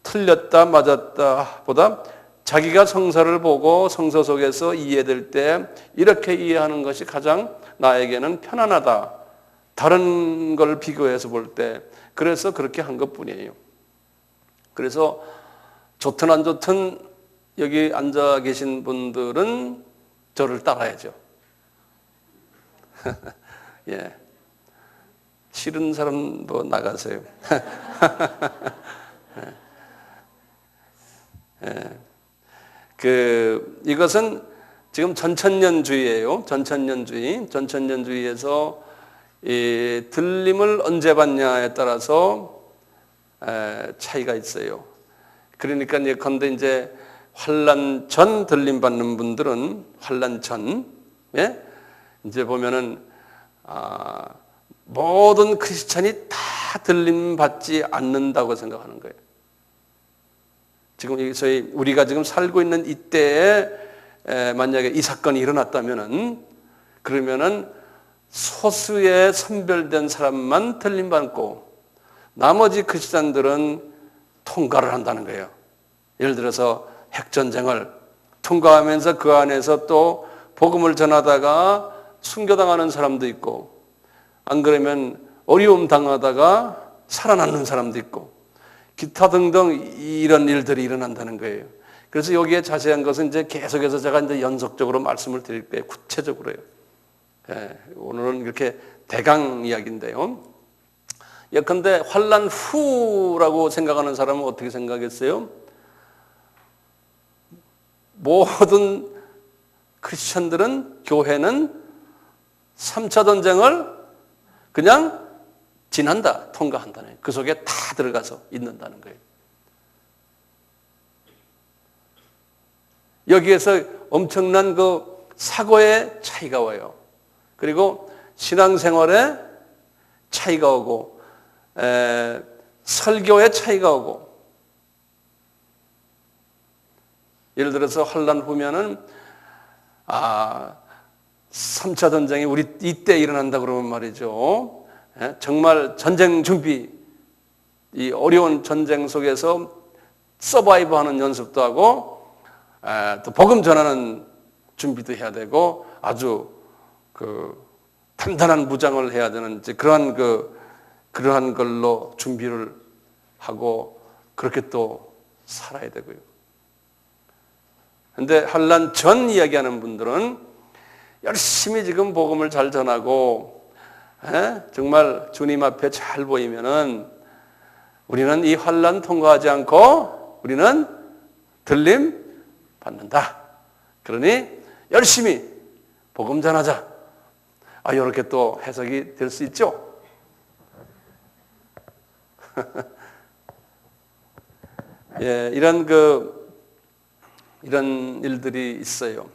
틀렸다 맞았다 보다 자기가 성서를 보고 성서 속에서 이해될 때 이렇게 이해하는 것이 가장 나에게는 편안하다. 다른 걸 비교해서 볼 때 그래서 그렇게 한 것뿐이에요. 그래서 좋든 안 좋든 여기 앉아 계신 분들은 저를 따라야죠. 예. 싫은 사람 뭐 나가세요. 이것은 지금 전천년주의예요. 전천년주의에서 이 들림을 언제 받냐에 따라서 차이가 있어요. 그러니까 예컨대 이제 환란 전 들림 받는 분들은 환란 전, 예? 이제 보면은 모든 크리스찬이 다 들림 받지 않는다고 생각하는 거예요. 지금 우리가 지금 살고 있는 이때에 만약에 이 사건이 일어났다면은 그러면은 소수의 선별된 사람만 들림 받고 나머지 크리스찬들은 통과를 한다는 거예요. 예를 들어서 핵전쟁을 통과하면서 그 안에서 또 복음을 전하다가 순교당하는 사람도 있고 안 그러면 어려움 당하다가 살아남는 사람도 있고 기타 등등 이런 일들이 일어난다는 거예요. 그래서 여기에 자세한 것은 이제 계속해서 제가 이제 연속적으로 말씀을 드릴 거예요. 구체적으로요. 오늘은 이렇게 대강 이야기인데요. 예컨대 환란 후라고 생각하는 사람은 어떻게 생각했어요? 모든 크리스천들은 교회는 3차 전쟁을 그냥 지난다, 통과한다는 거예요. 그 속에 다 들어가서 있는다는 거예요. 여기에서 엄청난 그 사고의 차이가 와요. 그리고 신앙생활에 차이가 오고 설교의 차이가 오고 예를 들어서 환란 후면은 3차 전쟁이 우리 이때 일어난다 그러면 말이죠. 정말 전쟁 준비, 이 어려운 전쟁 속에서 서바이브하는 연습도 하고 또 복음 전하는 준비도 해야 되고 아주 그 단단한 무장을 해야 되는 이제 그러한 걸로 준비를 하고 그렇게 또 살아야 되고요. 근데 환란 전 이야기하는 분들은 열심히 지금 복음을 잘 전하고 정말 주님 앞에 잘 보이면은 우리는 이 환난 통과하지 않고 우리는 들림 받는다. 그러니 열심히 복음 전하자. 이렇게 또 해석이 될 수 있죠. 예, 이런 일들이 있어요.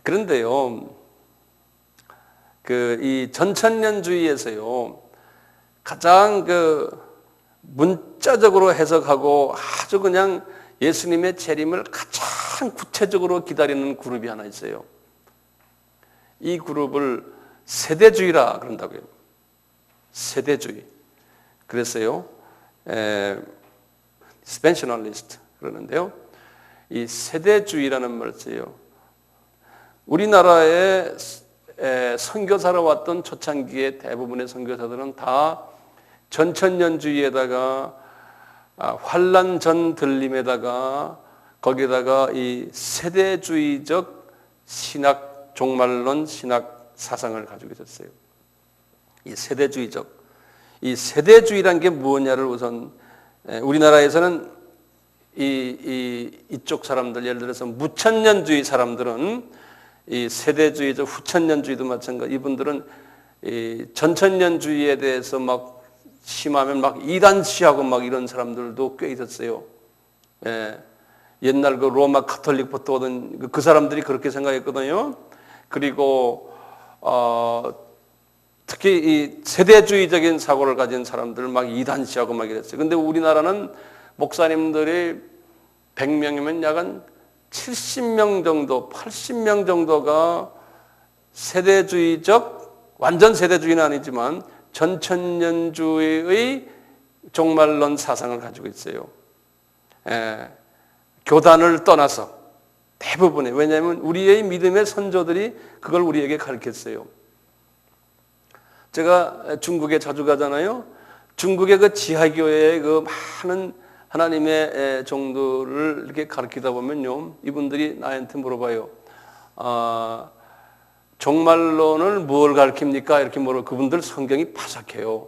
그런데요, 이 전천년주의에서요, 가장 문자적으로 해석하고 아주 그냥 예수님의 재림을 가장 구체적으로 기다리는 그룹이 하나 있어요. 이 그룹을 세대주의라 그런다고요. 세대주의. 그래서요, 디스펜셔널리스트 그러는데요. 이 세대주의라는 말을 써요. 우리나라에 선교사로 왔던 초창기의 대부분의 선교사들은 다 전천년주의에다가 환란 전 들림에다가 거기다가 이 세대주의적 신학 종말론 신학 사상을 가지고 있었어요. 이 세대주의란 게 무엇냐를 우선 우리나라에서는 이쪽 사람들 예를 들어서 무천년주의 사람들은 이 세대주의적 후천년주의도 마찬가지. 이분들은 이 전천년주의에 대해서 막 심하면 막 이단시하고 막 이런 사람들도 꽤 있었어요. 옛날 로마 카톨릭부터 오던 그 사람들이 그렇게 생각했거든요. 그리고 특히 이 세대주의적인 사고를 가진 사람들 막 이단시하고 막 이랬어요. 근데 우리나라는 목사님들이 100명이면 약 한 70명 정도, 80명 정도가 세대주의적, 완전 세대주의는 아니지만 전천년주의의 종말론 사상을 가지고 있어요. 교단을 떠나서 대부분의, 왜냐하면 우리의 믿음의 선조들이 그걸 우리에게 가르쳤어요. 제가 중국에 자주 가잖아요. 중국의 그 지하교회의 그 많은 하나님의 종들을 이렇게 가르치다 보면요, 이분들이 나한테 물어봐요. 종말론을 뭘 가르칩니까? 이렇게 물어. 그분들 성경이 파삭해요.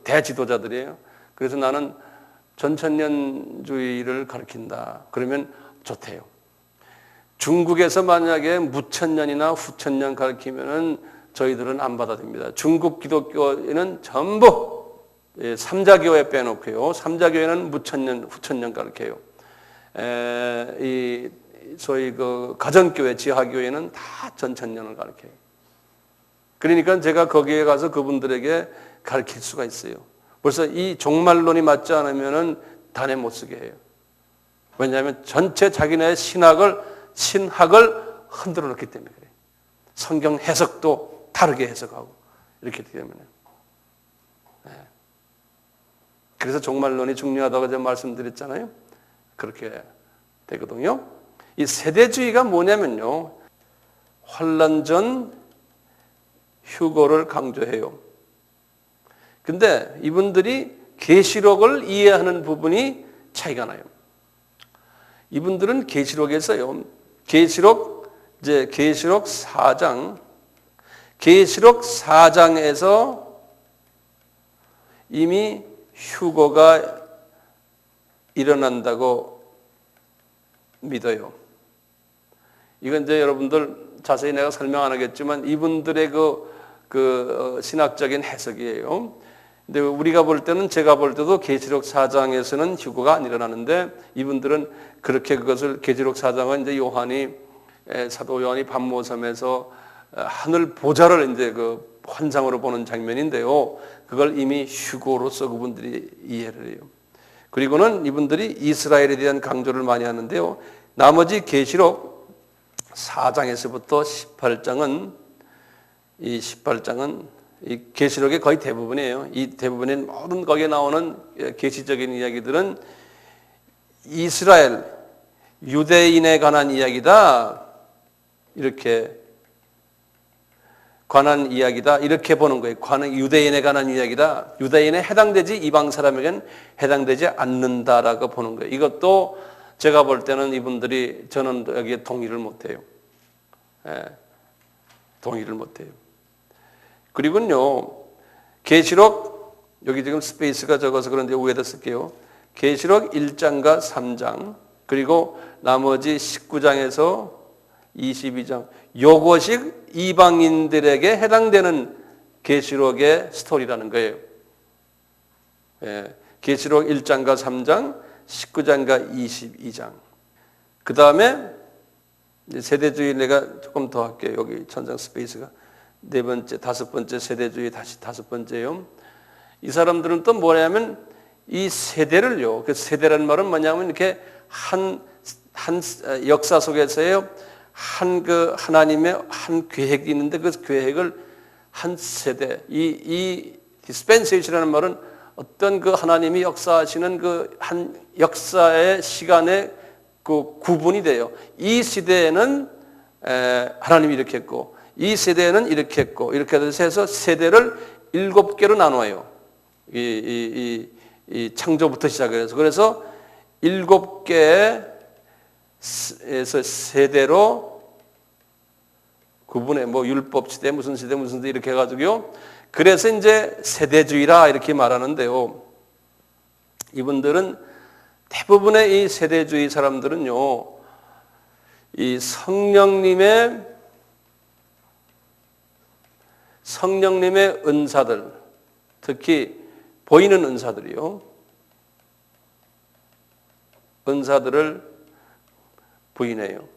대지도자들이에요. 그래서 나는 전천년주의를 가르친다. 그러면 좋대요. 중국에서 만약에 무천년이나 후천년 가르치면은 저희들은 안 받아들입니다. 중국 기독교에는 전부 삼자교회 빼놓고요. 삼자교회는 무천년, 후천년 가르쳐요. 소위 그 가정교회, 지하교회는 다 전천년을 가르쳐요. 그러니까 제가 거기에 가서 그분들에게 가르칠 수가 있어요. 벌써 이 종말론이 맞지 않으면은 단에 못 쓰게 해요. 왜냐하면 전체 자기네의 신학을 흔들어 놓기 때문에 그래요. 성경 해석도 다르게 해석하고 이렇게 되기 때문에. 그래서 종말론이 중요하다고 제가 말씀드렸잖아요. 그렇게 되거든요. 이 세대주의가 뭐냐면요, 환란 전 휴거를 강조해요. 근데 이분들이 계시록을 이해하는 부분이 차이가 나요. 이분들은 계시록에서요, 계시록 4장에서 이미 휴거가 일어난다고 믿어요. 이건 이제 여러분들 자세히 내가 설명 안 하겠지만 이분들의 그 신학적인 해석이에요. 근데 우리가 볼 때는, 제가 볼 때도 계시록 4장에서는 휴거가 안 일어나는데 이분들은 그렇게 그것을, 계시록 4장은 이제 사도 요한이 밤모섬에서 하늘 보좌를 이제 그 환상으로 보는 장면인데요. 그걸 이미 휴거로서 그분들이 이해를 해요. 그리고는 이분들이 이스라엘에 대한 강조를 많이 하는데요. 나머지 계시록 4장에서부터 18장은 이 계시록의 거의 대부분이에요. 이 대부분의 모든 거기에 나오는 계시적인 이야기들은 이스라엘, 유대인에 관한 이야기다. 이렇게 관한 이야기다. 이렇게 보는 거예요. 유대인에 관한 이야기다. 유대인에 해당되지 이방 사람에게는 해당되지 않는다라고 보는 거예요. 이것도 제가 볼 때는 저는 여기에 동의를 못해요. 예, 동의를 못해요. 그리고요, 계시록, 여기 지금 스페이스가 적어서 그런데 위에다 쓸게요. 계시록 1장과 3장, 그리고 나머지 19장에서 22장, 요것이 이방인들에게 해당되는 계시록의 스토리라는 거예요. 예, 계시록 1장과 3장, 19장과 22장. 그 다음에 세대주의 내가 조금 더 할게요. 여기 천장 스페이스가 네 번째, 다섯 번째 세대주의 다시 다섯 번째요. 이 사람들은 또 뭐냐면 이 세대를요. 그 세대라는 말은 뭐냐면 이렇게 한 역사 속에서요. 그 하나님의 한 계획이 있는데 그 계획을 한 세대, 이 dispensation이라는 말은 어떤 그 하나님이 역사하시는 그 한 역사의 시간에 그 구분이 돼요. 이 시대에는 하나님이 이렇게 했고, 이 세대에는 이렇게 했고, 이렇게 해서 세대를 7개로 나눠요. 이 창조부터 시작해서. 그래서 7개의 세대로 구분해, 뭐 율법 시대, 무슨 시대, 무슨 시대 이렇게 해가지고요. 그래서 이제 세대주의라 이렇게 말하는데요. 이분들은 대부분의 이 세대주의 사람들은요, 이 성령님의 은사들, 특히 보이는 은사들이요, 은사들을 부인해요.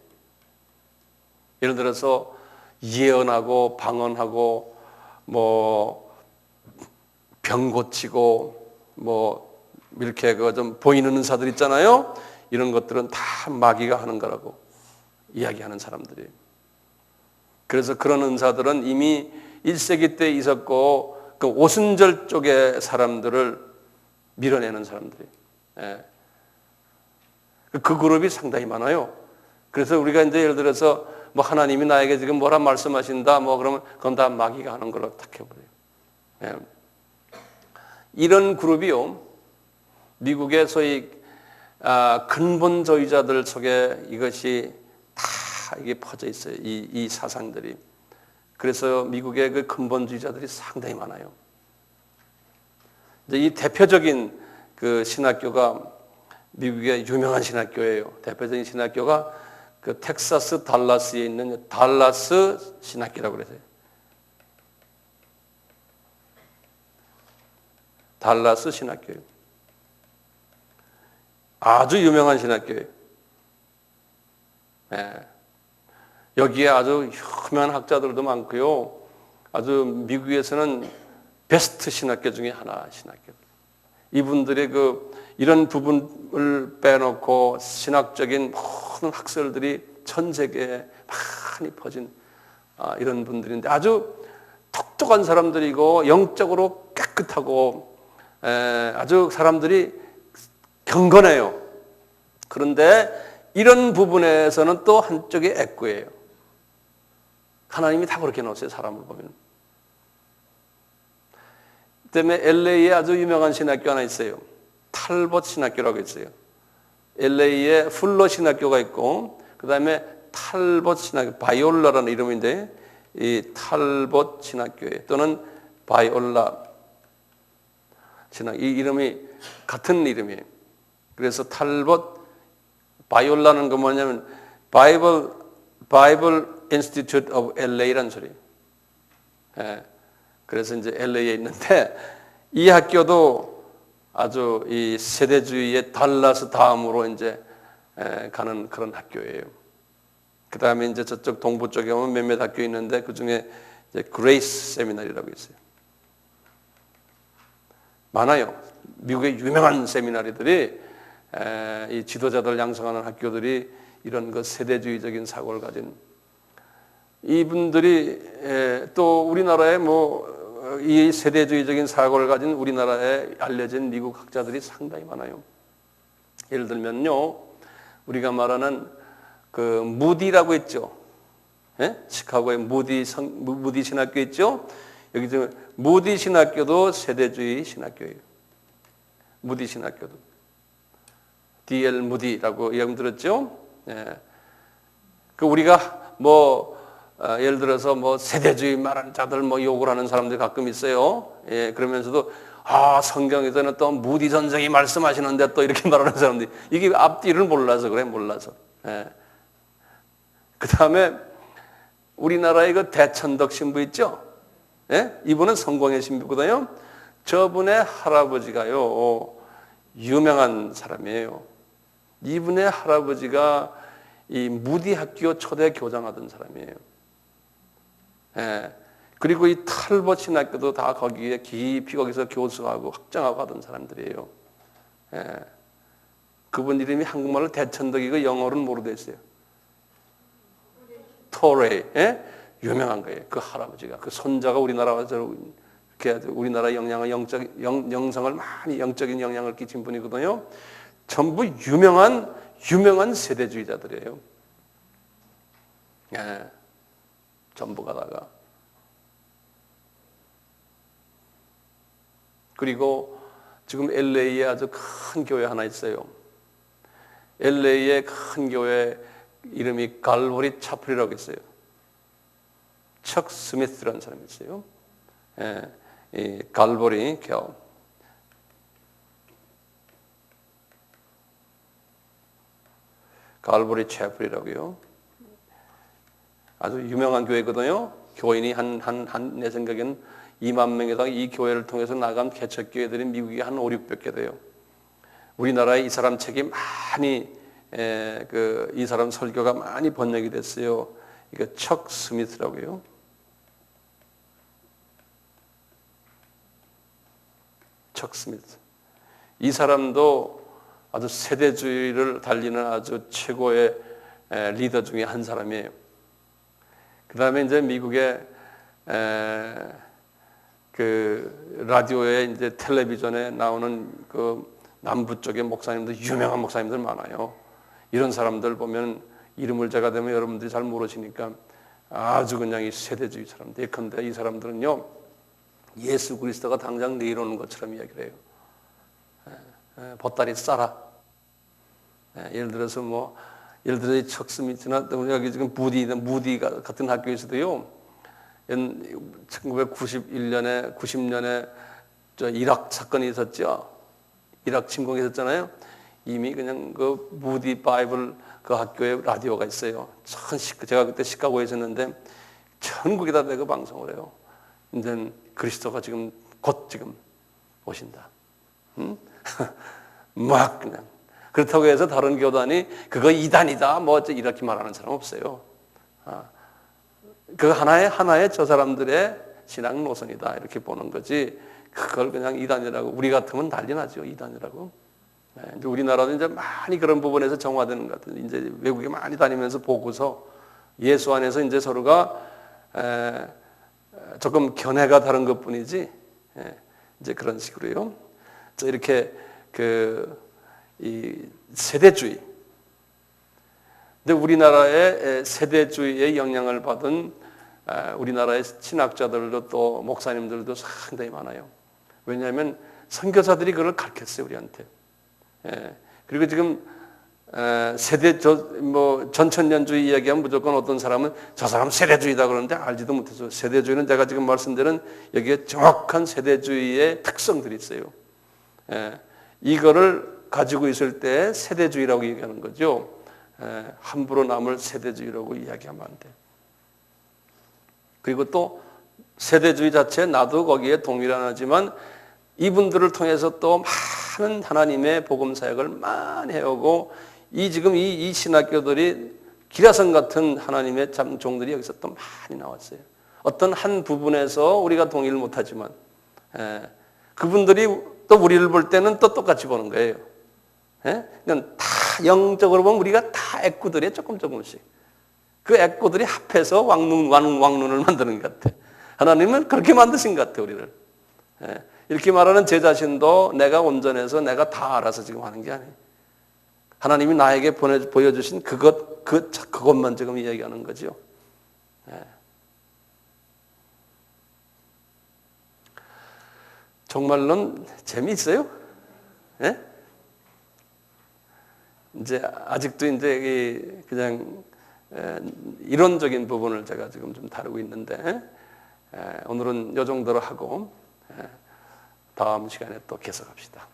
예를 들어서 예언하고 방언하고 뭐 병 고치고 뭐 이렇게 그 좀 보이는 은사들 있잖아요. 이런 것들은 다 마귀가 하는 거라고 이야기하는 사람들이에요. 그래서 그런 은사들은 이미 1세기 때 있었고 그 오순절 쪽의 사람들을 밀어내는 사람들이에요. 예. 그 그룹이 상당히 많아요. 그래서 우리가 이제 예를 들어서 뭐 하나님이 나에게 지금 뭐라 말씀하신다 뭐 그러면 그건 다 마귀가 하는 걸로 딱 해버려요. 예. 이런 그룹이요, 미국의 소위 근본주의자들 속에 이것이 다 이게 퍼져 있어요. 이 사상들이. 그래서 미국의 그 근본주의자들이 상당히 많아요. 이제 이 대표적인 그 신학교가 미국의 유명한 신학교예요. 대표적인 신학교가 그 텍사스 달라스에 있는 달라스 신학교라고 그러세요. 달라스 신학교예요. 아주 유명한 신학교예요. 네. 여기에 아주 유명한 학자들도 많고요. 아주 미국에서는 베스트 신학교 중에 하나 신학교. 이분들의 이런 부분을 빼놓고 신학적인 모든 학설들이 전 세계에 많이 퍼진 이런 분들인데 아주 똑똑한 사람들이고 영적으로 깨끗하고 아주 사람들이 경건해요. 그런데 이런 부분에서는 또 한쪽이 애꾸예요. 하나님이 다 그렇게 놓으세요. 사람을 보면. 그 때문에 LA에 아주 유명한 신학교 하나 있어요. 탈벗 신학교라고 있어요. LA에 풀러 신학교가 있고 그 다음에 탈벗 신학교, 바이올라라는 이름인데 이 탈벗 신학교에 또는 바이올라 신학, 이 이름이 같은 이름이에요. 그래서 탈벗, 바이올라는 건 뭐냐면 Bible Institute of LA라는 소리예요. 예. 그래서 이제 LA에 있는데 이 학교도 아주 이 세대주의의 달라스 다음으로 이제 가는 그런 학교예요. 그 다음에 이제 저쪽 동부 쪽에 오면 몇몇 학교 있는데 그 중에 이제 그레이스 세미나리라고 있어요. 많아요. 미국의 유명한 세미나리들이 이 지도자들 양성하는 학교들이 이런 그 세대주의적인 사고를 가진 이분들이 또 우리나라에 뭐 이 세대주의적인 사고를 가진 우리나라에 알려진 미국 학자들이 상당히 많아요. 예를 들면요, 우리가 말하는 그 무디라고 있죠. 예? 시카고의 무디 신학교 있죠. 여기 저 무디 신학교도 세대주의 신학교예요. 무디 신학교도 D.L. 무디라고 이름 들었죠. 예. 그 우리가 뭐 예를 들어서 뭐 세대주의 말하는 자들 뭐 욕을 하는 사람들이 가끔 있어요. 예, 그러면서도 성경에서는 또 무디 선생이 말씀하시는데 또 이렇게 말하는 사람들이 이게 앞뒤를 몰라서 그래, 몰라서. 예. 그 다음에 우리나라의 그 대천덕 신부 있죠? 예? 이분은 성공의 신부거든요. 저분의 할아버지가요, 유명한 사람이에요. 이분의 할아버지가 이 무디 학교 초대 교장하던 사람이에요. 예. 그리고 이 탈벗 신학교도 다 거기에 깊이 거기서 교수하고 학장하고 하던 사람들이에요. 예. 그분 이름이 한국말로 대천덕이고 영어로는 뭐로 돼 있어요? 토레이. 예? 유명한 거예요. 그 할아버지가. 그 손자가 우리나라에서 이렇게 우리나라 영성을 많이 영적인 영향을 끼친 분이거든요. 전부 유명한 세대주의자들이에요. 예. 전부가 다가. 그리고 지금 LA에 아주 큰 교회 하나 있어요. LA의 큰 교회 이름이 갈보리 차플이라고 있어요. 척 스미스라는 사람이 있어요. 예, 이 갈보리 교회. 갈보리 채플이라고요. 아주 유명한 교회거든요. 교인이 내 생각에는 2만 명에다가 이 교회를 통해서 나간 개척교회들이 미국에 한 5, 600개 돼요. 우리나라에 이 사람 책이 많이, 이 사람 설교가 많이 번역이 됐어요. 이거 척 스미스라고요. 척 스미스. 이 사람도 아주 세대주의를 달리는 아주 최고의 리더 중에 한 사람이에요. 그 다음에 이제 미국의 그 라디오에 이제 텔레비전에 나오는 그 남부 쪽의 목사님들, 유명한 목사님들 많아요. 이런 사람들 보면 이름을 제가 되면 여러분들이 잘 모르시니까 아주 그냥 이 세대주의 사람들. 예컨대 이 사람들은요, 예수 그리스도가 당장 내일 오는 것처럼 이야기를 해요. 보따리 싸라. 예를 들어서 척스미트나 여기 지금 무디 같은 학교에서도요, 1991년에 90년에 이락 사건이 있었죠. 이락 침공이 있었잖아요. 이미 그냥 그 무디 바이블 그 학교에 라디오가 있어요. 제가 그때 시카고에 있었는데 전국에다 내가 방송을 해요. 이제 그리스도가 곧 오신다. 응? 막 그냥. 그렇다고 해서 다른 교단이 그거 이단이다 뭐 이렇게 말하는 사람 없어요. 그 하나의 저 사람들의 신앙 노선이다 이렇게 보는 거지. 그걸 그냥 이단이라고 우리 같으면 난리 나죠. 이단이라고. 이제 우리나라도 이제 많이 그런 부분에서 정화되는 것 같아요. 이제 외국에 많이 다니면서 보고서 예수 안에서 이제 서로가 조금 견해가 다른 것뿐이지. 이제 그런 식으로요. 이렇게 이 세대주의. 근데 우리나라의 세대주의의 영향을 받은 우리나라의 신학자들도 또 목사님들도 상당히 많아요. 왜냐하면 선교사들이 그걸 가르쳤어요, 우리한테. 그리고 지금 전천년주의 이야기하면 무조건 어떤 사람은 저 사람 세대주의다 그러는데 알지도 못해서 세대주의는 제가 지금 말씀드린 여기에 정확한 세대주의의 특성들이 있어요. 이거를 가지고 있을 때 세대주의라고 얘기하는 거죠. 함부로 남을 세대주의라고 이야기하면 안 돼. 그리고 또 세대주의 자체 나도 거기에 동의를 안 하지만 이분들을 통해서 또 많은 하나님의 복음 사역을 많이 해오고 지금 이 신학교들이 기라성 같은 하나님의 참 종들이 여기서 또 많이 나왔어요. 어떤 한 부분에서 우리가 동의를 못하지만 그분들이 또 우리를 볼 때는 또 똑같이 보는 거예요. 그러니까 다 영적으로 보면 우리가 다 애꾸들이 조금씩. 그 애꾸들이 합해서 왕눈을 만드는 것 같아. 하나님은 그렇게 만드신 것 같아, 우리를. 이렇게 말하는 제 자신도 내가 온전해서 내가 다 알아서 지금 하는 게 아니에요. 하나님이 나에게 보여주신 그것만 지금 이야기하는 거죠. 정말로는 재미있어요? 이제 아직도 이제 그냥 이론적인 부분을 제가 지금 좀 다루고 있는데 오늘은 이 정도로 하고 다음 시간에 또 계속합시다.